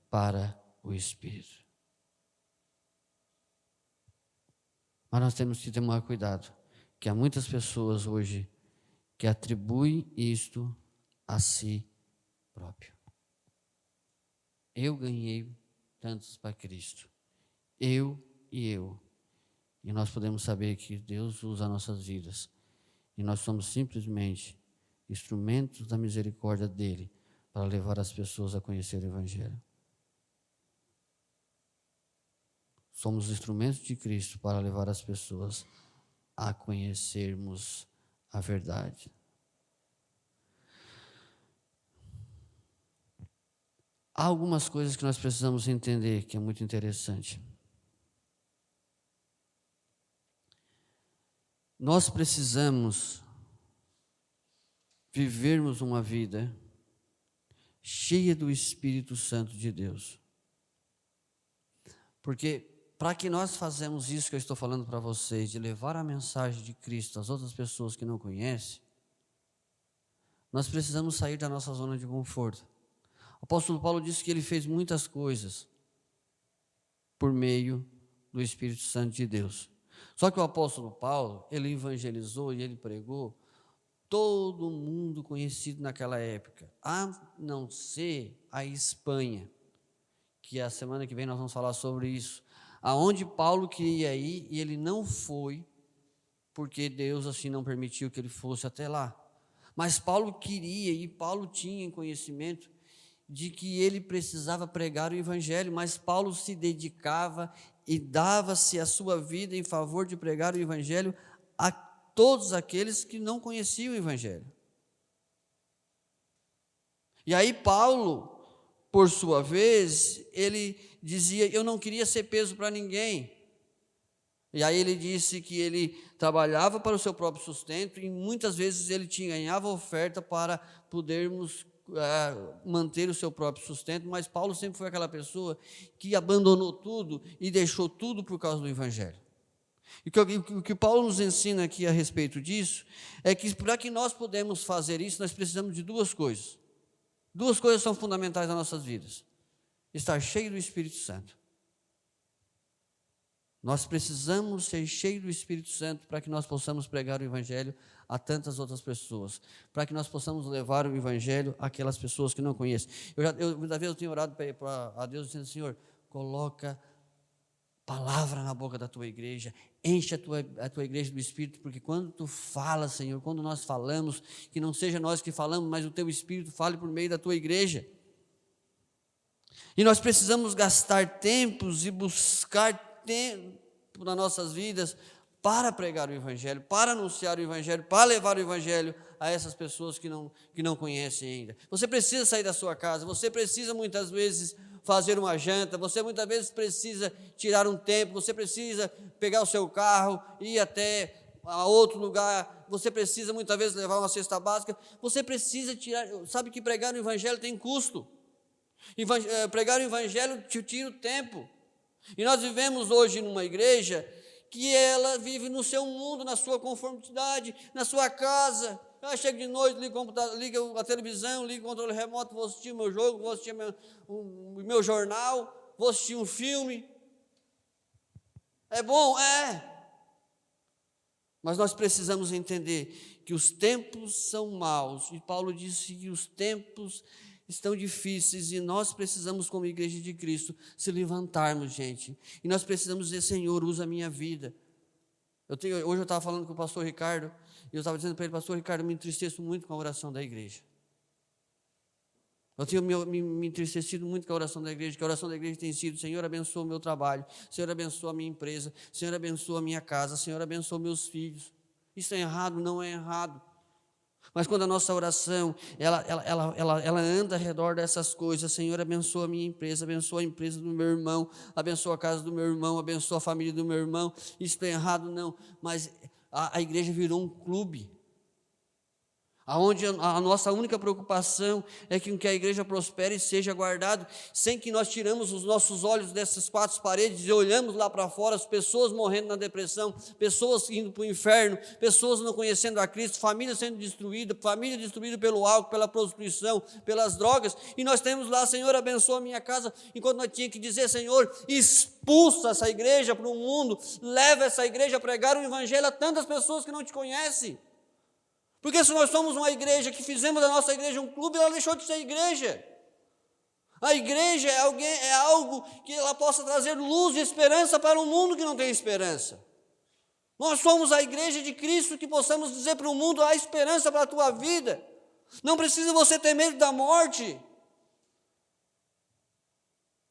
para o Espírito. Mas nós temos que tomar cuidado, que há muitas pessoas hoje que atribuem isto a si próprio. Eu ganhei tantos para Cristo. Eu. E nós podemos saber que Deus usa nossas vidas. E nós somos simplesmente instrumentos da misericórdia dEle para levar as pessoas a conhecer o Evangelho. Somos instrumentos de Cristo para levar as pessoas a conhecermos a verdade. Há algumas coisas que nós precisamos entender que é muito interessante. Nós precisamos vivermos uma vida cheia do Espírito Santo de Deus. Porque para que nós façamos isso que eu estou falando para vocês, de levar a mensagem de Cristo às outras pessoas que não conhecem, nós precisamos sair da nossa zona de conforto. O apóstolo Paulo disse que ele fez muitas coisas por meio do Espírito Santo de Deus. Só que o apóstolo Paulo, ele evangelizou e ele pregou todo mundo conhecido naquela época, a não ser a Espanha, que a semana que vem nós vamos falar sobre isso, aonde Paulo queria ir e ele não foi, porque Deus assim não permitiu que ele fosse até lá. Mas Paulo queria e Paulo tinha conhecimento de que ele precisava pregar o Evangelho, mas Paulo se dedicava e dava-se a sua vida em favor de pregar o Evangelho a todos aqueles que não conheciam o Evangelho. E aí Paulo, por sua vez, ele dizia: eu não queria ser peso para ninguém. E aí ele disse que ele trabalhava para o seu próprio sustento e muitas vezes ele ganhava oferta para podermos manter o seu próprio sustento, mas Paulo sempre foi aquela pessoa que abandonou tudo e deixou tudo por causa do Evangelho. E o que Paulo nos ensina aqui a respeito disso é que para que nós podemos fazer isso, nós precisamos de duas coisas. Duas coisas são fundamentais nas nossas vidas: estar cheio do Espírito Santo. Nós precisamos ser cheios do Espírito Santo para que nós possamos pregar o Evangelho a tantas outras pessoas, para que nós possamos levar o Evangelho àquelas pessoas que não conhecem. Muitas vezes eu tenho orado a Deus dizendo: Senhor, coloca palavra na boca da tua igreja, enche a tua igreja do Espírito, porque quando tu falas, Senhor, quando nós falamos, que não seja nós que falamos, mas o teu Espírito fale por meio da tua igreja. E nós precisamos gastar tempos e buscar tempo nas nossas vidas para pregar o Evangelho, para anunciar o Evangelho, para levar o Evangelho a essas pessoas que não conhecem ainda. Você precisa sair da sua casa, você precisa muitas vezes fazer uma janta, você muitas vezes precisa tirar um tempo, você precisa pegar o seu carro, ir até a outro lugar, você precisa muitas vezes levar uma cesta básica, você precisa tirar, sabe que pregar o Evangelho tem custo, pregar o Evangelho te tira o tempo. E nós vivemos hoje numa igreja que ela vive no seu mundo, na sua conformidade, na sua casa. Ela chega de noite, liga a televisão, liga o controle remoto, vou assistir o meu jogo, vou assistir o meu jornal, vou assistir um filme. É bom? É. Mas nós precisamos entender que os tempos são maus. E Paulo disse que os tempos estão difíceis e nós precisamos, como igreja de Cristo, se levantarmos, gente. E nós precisamos dizer: Senhor, usa a minha vida. Hoje eu estava falando com o pastor Ricardo, e eu estava dizendo para ele: pastor Ricardo, eu me entristeço muito com a oração da igreja. Eu tenho me entristecido muito com a oração da igreja, que a oração da igreja tem sido: Senhor, abençoa o meu trabalho, Senhor, abençoa a minha empresa, Senhor, abençoa a minha casa, Senhor, abençoa meus filhos. Isso é errado? Não é errado. Mas quando a nossa oração, ela anda ao redor dessas coisas: Senhor, abençoa a minha empresa, abençoa a empresa do meu irmão, abençoa a casa do meu irmão, abençoa a família do meu irmão. Isso é errado? Não, mas a igreja virou um clube, onde a nossa única preocupação é que a igreja prospere e seja guardado, sem que nós tiramos os nossos olhos dessas quatro paredes e olhamos lá para fora, as pessoas morrendo na depressão, pessoas indo para o inferno, pessoas não conhecendo a Cristo, família sendo destruída, família destruída pelo álcool, pela prostituição, pelas drogas, e nós temos lá: Senhor, abençoa a minha casa, enquanto nós tínhamos que dizer: Senhor, expulsa essa igreja para o mundo, leva essa igreja a pregar o Evangelho a tantas pessoas que não te conhecem. Porque se nós somos uma igreja que fizemos da nossa igreja um clube, ela deixou de ser igreja. A igreja é algo que ela possa trazer luz e esperança para um mundo que não tem esperança. Nós somos a igreja de Cristo, que possamos dizer para o mundo: há esperança para a tua vida. Não precisa você ter medo da morte.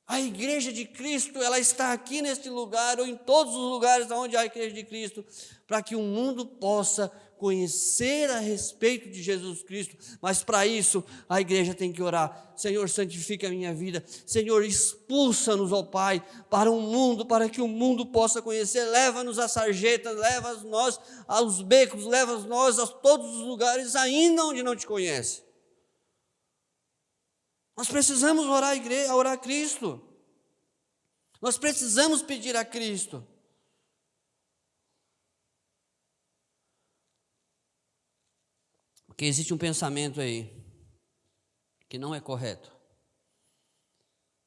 A igreja de Cristo, ela está aqui neste lugar, ou em todos os lugares onde há a igreja de Cristo, para que o mundo possa conhecer a respeito de Jesus Cristo. Mas para isso a igreja tem que orar: Senhor, santifica a minha vida, Senhor, expulsa-nos, ó Pai, para o mundo, para que o mundo possa conhecer. Leva-nos às sarjetas, leva-nos aos becos, leva-nos a todos os lugares ainda onde não te conhece. Nós precisamos orar a Cristo. Nós precisamos pedir a Cristo. Porque existe um pensamento aí que não é correto,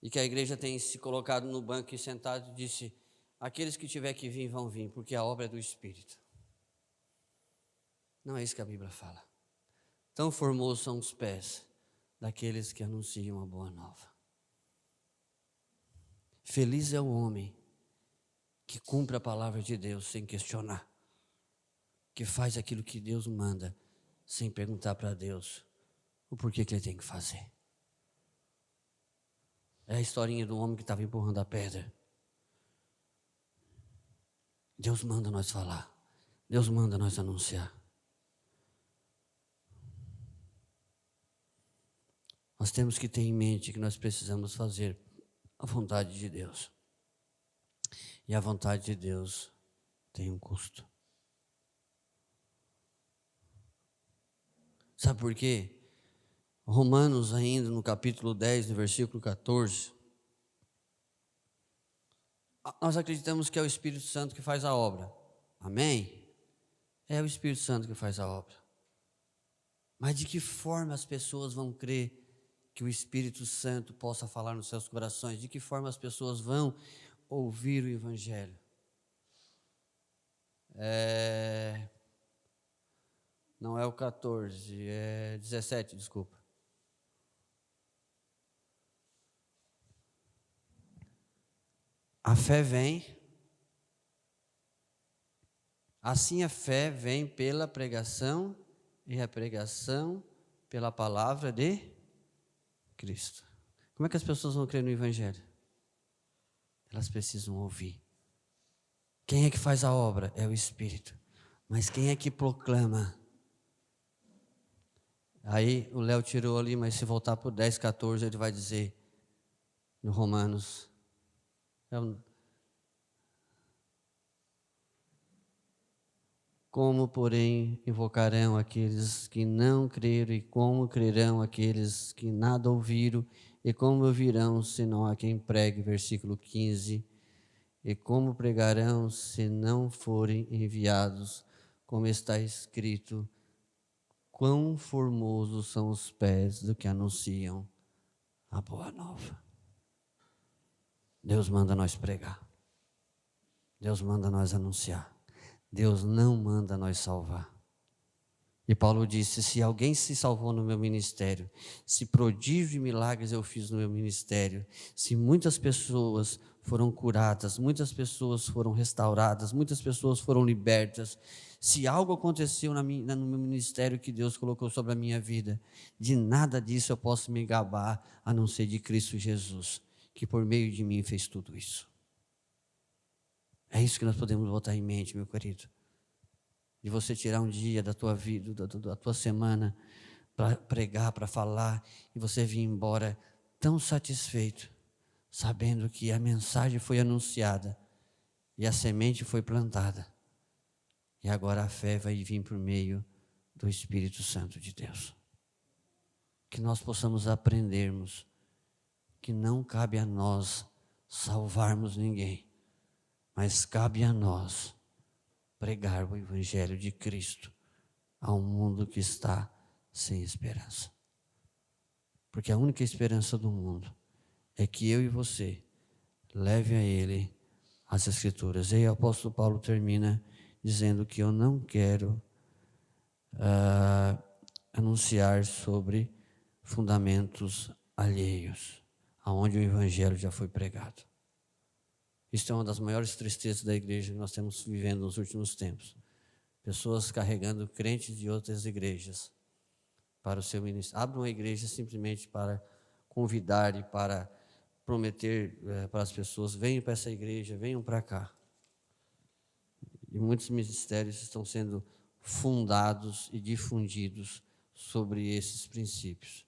e que a igreja tem se colocado no banco e sentado e disse: aqueles que tiver que vir, vão vir, porque a obra é do Espírito. Não é isso que a Bíblia fala. Tão formosos são os pés daqueles que anunciam a boa nova. Feliz é o homem que cumpre a palavra de Deus sem questionar, que faz aquilo que Deus manda, sem perguntar para Deus o porquê que ele tem que fazer. É a historinha do homem que estava empurrando a pedra. Deus manda nós falar, Deus manda nós anunciar. Nós temos que ter em mente que nós precisamos fazer a vontade de Deus. E a vontade de Deus tem um custo. Sabe por quê? Romanos, ainda no capítulo 10, no versículo 14, nós acreditamos que é o Espírito Santo que faz a obra. Amém? É o Espírito Santo que faz a obra. Mas de que forma as pessoas vão crer que o Espírito Santo possa falar nos seus corações? De que forma as pessoas vão ouvir o Evangelho? Não é o 14, é 17, desculpa. A fé vem, assim a fé vem pela pregação, e a pregação pela palavra de Cristo. Como é que as pessoas vão crer no Evangelho? Elas precisam ouvir. Quem é que faz a obra? É o Espírito. Mas quem é que proclama? Aí o Léo tirou ali, mas se voltar para o 10, 14, ele vai dizer no Romanos. Como, porém, invocarão aqueles que não creram, e como crerão aqueles que nada ouviram, e como ouvirão, senão a quem pregue, versículo 15, e como pregarão, se não forem enviados, como está escrito, quão formosos são os pés do que anunciam a boa nova. Deus manda nós pregar, Deus manda nós anunciar. Deus não manda nós salvar. E Paulo disse, se alguém se salvou no meu ministério, se prodígio e milagres eu fiz no meu ministério, se muitas pessoas foram curadas, muitas pessoas foram restauradas, muitas pessoas foram libertas, se algo aconteceu no meu ministério que Deus colocou sobre a minha vida, de nada disso eu posso me gabar, a não ser de Cristo Jesus, que por meio de mim fez tudo isso. É isso que nós podemos botar em mente, meu querido. De você tirar um dia da tua vida, da tua semana, para pregar, para falar, e você vir embora tão satisfeito, sabendo que a mensagem foi anunciada, e a semente foi plantada, e agora a fé vai vir por meio do Espírito Santo de Deus. Que nós possamos aprendermos que não cabe a nós salvarmos ninguém, mas cabe a nós pregar o Evangelho de Cristo a um mundo que está sem esperança. Porque a única esperança do mundo é que eu e você leve a Ele as Escrituras. E aí o apóstolo Paulo termina dizendo que eu não quero anunciar sobre fundamentos alheios, aonde o Evangelho já foi pregado. Isso é uma das maiores tristezas da igreja que nós temos vivendo nos últimos tempos. Pessoas carregando crentes de outras igrejas para o seu ministério. Abre uma igreja simplesmente para convidar e para prometer para as pessoas, venham para essa igreja, venham para cá. E muitos ministérios estão sendo fundados e difundidos sobre esses princípios,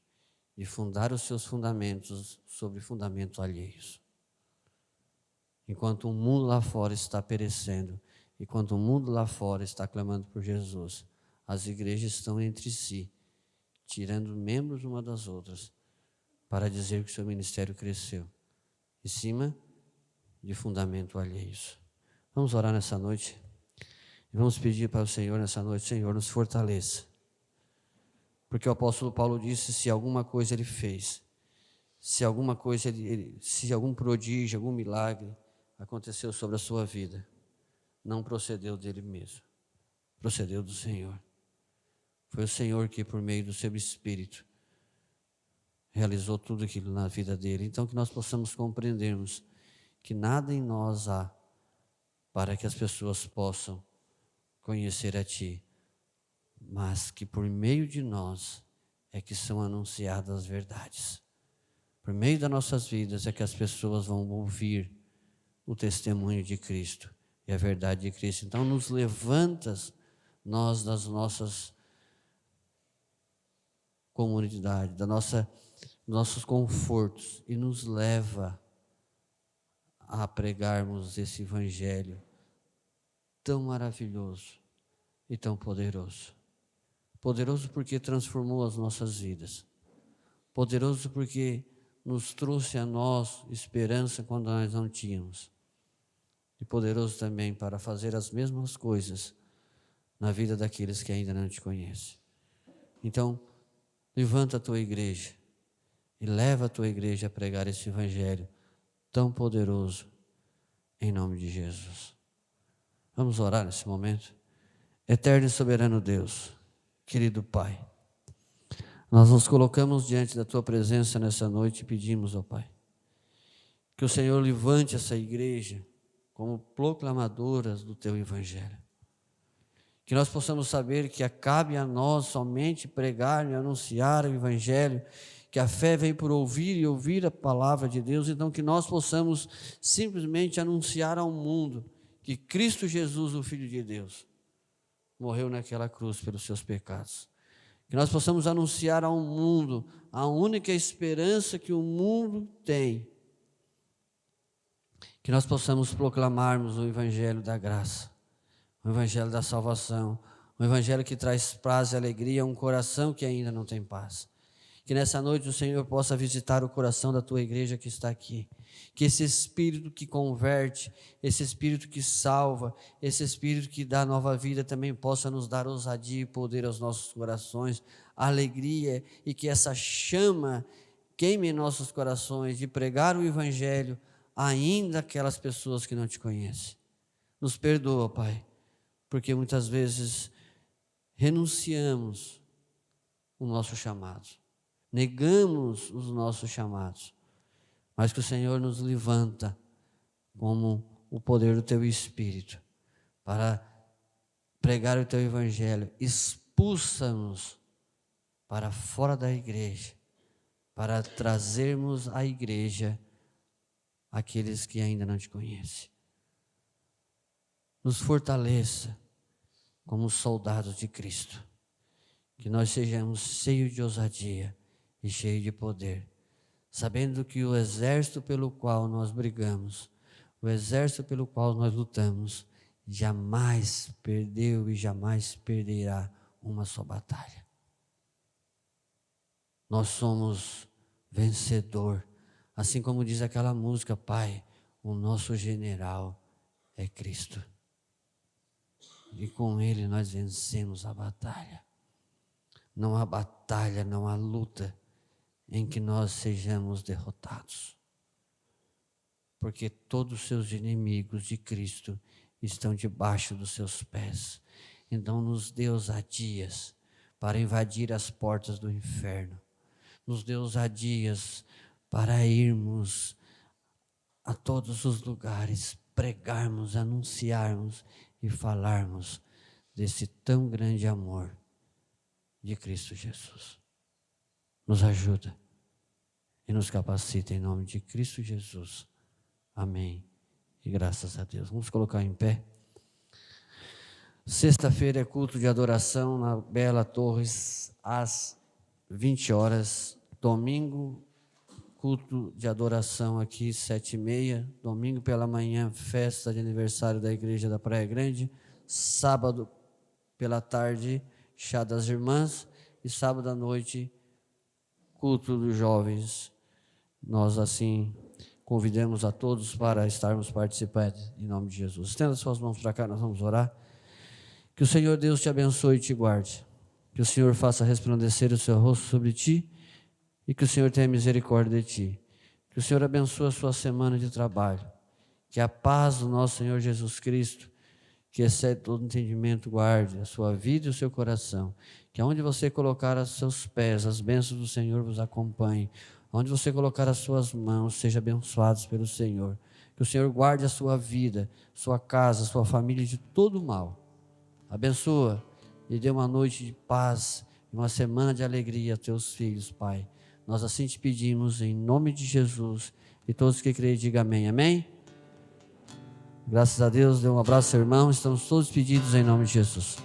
de fundar os seus fundamentos sobre fundamentos alheios. Enquanto o mundo lá fora está perecendo, enquanto o mundo lá fora está clamando por Jesus, as igrejas estão entre si, tirando membros uma das outras, para dizer que o seu ministério cresceu, em cima de fundamento alheios. Vamos orar nessa noite, e vamos pedir para o Senhor nessa noite, Senhor, nos fortaleça, porque o apóstolo Paulo disse, se alguma coisa ele fez, se alguma coisa, se algum prodígio, algum milagre aconteceu sobre a sua vida, não procedeu dele mesmo, procedeu do Senhor. Foi o Senhor que, por meio do seu Espírito, realizou tudo aquilo na vida dele. Então, que nós possamos compreendermos que nada em nós há para que as pessoas possam conhecer a Ti, mas que por meio de nós é que são anunciadas as verdades. Por meio das nossas vidas é que as pessoas vão ouvir o testemunho de Cristo e a verdade de Cristo. Então nos levantas, nós das nossas comunidades, da nossa nossos confortos e nos leva a pregarmos esse evangelho tão maravilhoso e tão poderoso. Poderoso porque transformou as nossas vidas. Poderoso porque nos trouxe a nós esperança quando nós não tínhamos. E poderoso também para fazer as mesmas coisas na vida daqueles que ainda não te conhecem. Então, levanta a tua igreja e leva a tua igreja a pregar esse evangelho tão poderoso em nome de Jesus. Vamos orar nesse momento. Eterno e soberano Deus, querido Pai, nós nos colocamos diante da tua presença nessa noite e pedimos, ó Pai, que o Senhor levante essa igreja como proclamadoras do teu evangelho. Que nós possamos saber que cabe a nós somente pregar e anunciar o evangelho, que a fé vem por ouvir e ouvir a palavra de Deus, então que nós possamos simplesmente anunciar ao mundo que Cristo Jesus, o Filho de Deus, morreu naquela cruz pelos seus pecados. Que nós possamos anunciar ao mundo a única esperança que o mundo tem. Que nós possamos proclamarmos o evangelho da graça, o evangelho da salvação, o evangelho que traz paz e alegria a um coração que ainda não tem paz. Que nessa noite o Senhor possa visitar o coração da tua igreja que está aqui. Que esse Espírito que converte, esse Espírito que salva, esse Espírito que dá nova vida também possa nos dar ousadia e poder aos nossos corações, alegria, e que essa chama queime em nossos corações de pregar o evangelho ainda aquelas pessoas que não te conhecem. Nos perdoa, Pai, porque muitas vezes renunciamos o nosso chamado, negamos os nossos chamados, mas que o Senhor nos levanta como o poder do teu Espírito para pregar o teu evangelho. Expulsa-nos para fora da igreja, para trazermos à igreja aqueles que ainda não te conhecem. Nos fortaleça como soldados de Cristo, que nós sejamos cheios de ousadia e cheios de poder, sabendo que o exército pelo qual nós brigamos, o exército pelo qual nós lutamos, jamais perdeu e jamais perderá uma só batalha. Nós somos vencedor, assim como diz aquela música, Pai, o nosso general é Cristo. E com Ele nós vencemos a batalha. Não há batalha, não há luta em que nós sejamos derrotados. Porque todos os seus inimigos de Cristo estão debaixo dos seus pés. Então nos dê ousadias para invadir as portas do inferno. Nos dê ousadias para irmos a todos os lugares, pregarmos, anunciarmos e falarmos desse tão grande amor de Cristo Jesus. Nos ajuda e nos capacita em nome de Cristo Jesus. Amém. E graças a Deus. Vamos colocar em pé. Sexta-feira é culto de adoração na Bela Torres às 20 horas. Domingo, culto de adoração aqui, 7h30. Domingo pela manhã, festa de aniversário da igreja da Praia Grande. Sábado pela tarde, chá das irmãs. E sábado à noite, culto dos jovens. Nós assim convidamos a todos para estarmos participando em nome de Jesus. Estenda suas mãos para cá, nós vamos orar. Que o Senhor Deus te abençoe e te guarde. Que o Senhor faça resplandecer o seu rosto sobre ti e que o Senhor tenha misericórdia de ti. Que o Senhor abençoe a sua semana de trabalho. Que a paz do nosso Senhor Jesus Cristo, que excede todo entendimento, guarde a sua vida e o seu coração. Que aonde você colocar os seus pés, as bênçãos do Senhor vos acompanhem. Onde você colocar as suas mãos, seja abençoados pelo Senhor. Que o Senhor guarde a sua vida, sua casa, sua família de todo mal. Abençoa e dê uma noite de paz, uma semana de alegria a teus filhos, Pai. Nós assim te pedimos em nome de Jesus. E todos que creem, digam amém. Amém? Graças a Deus, dê um abraço, irmão. Estamos todos pedidos em nome de Jesus.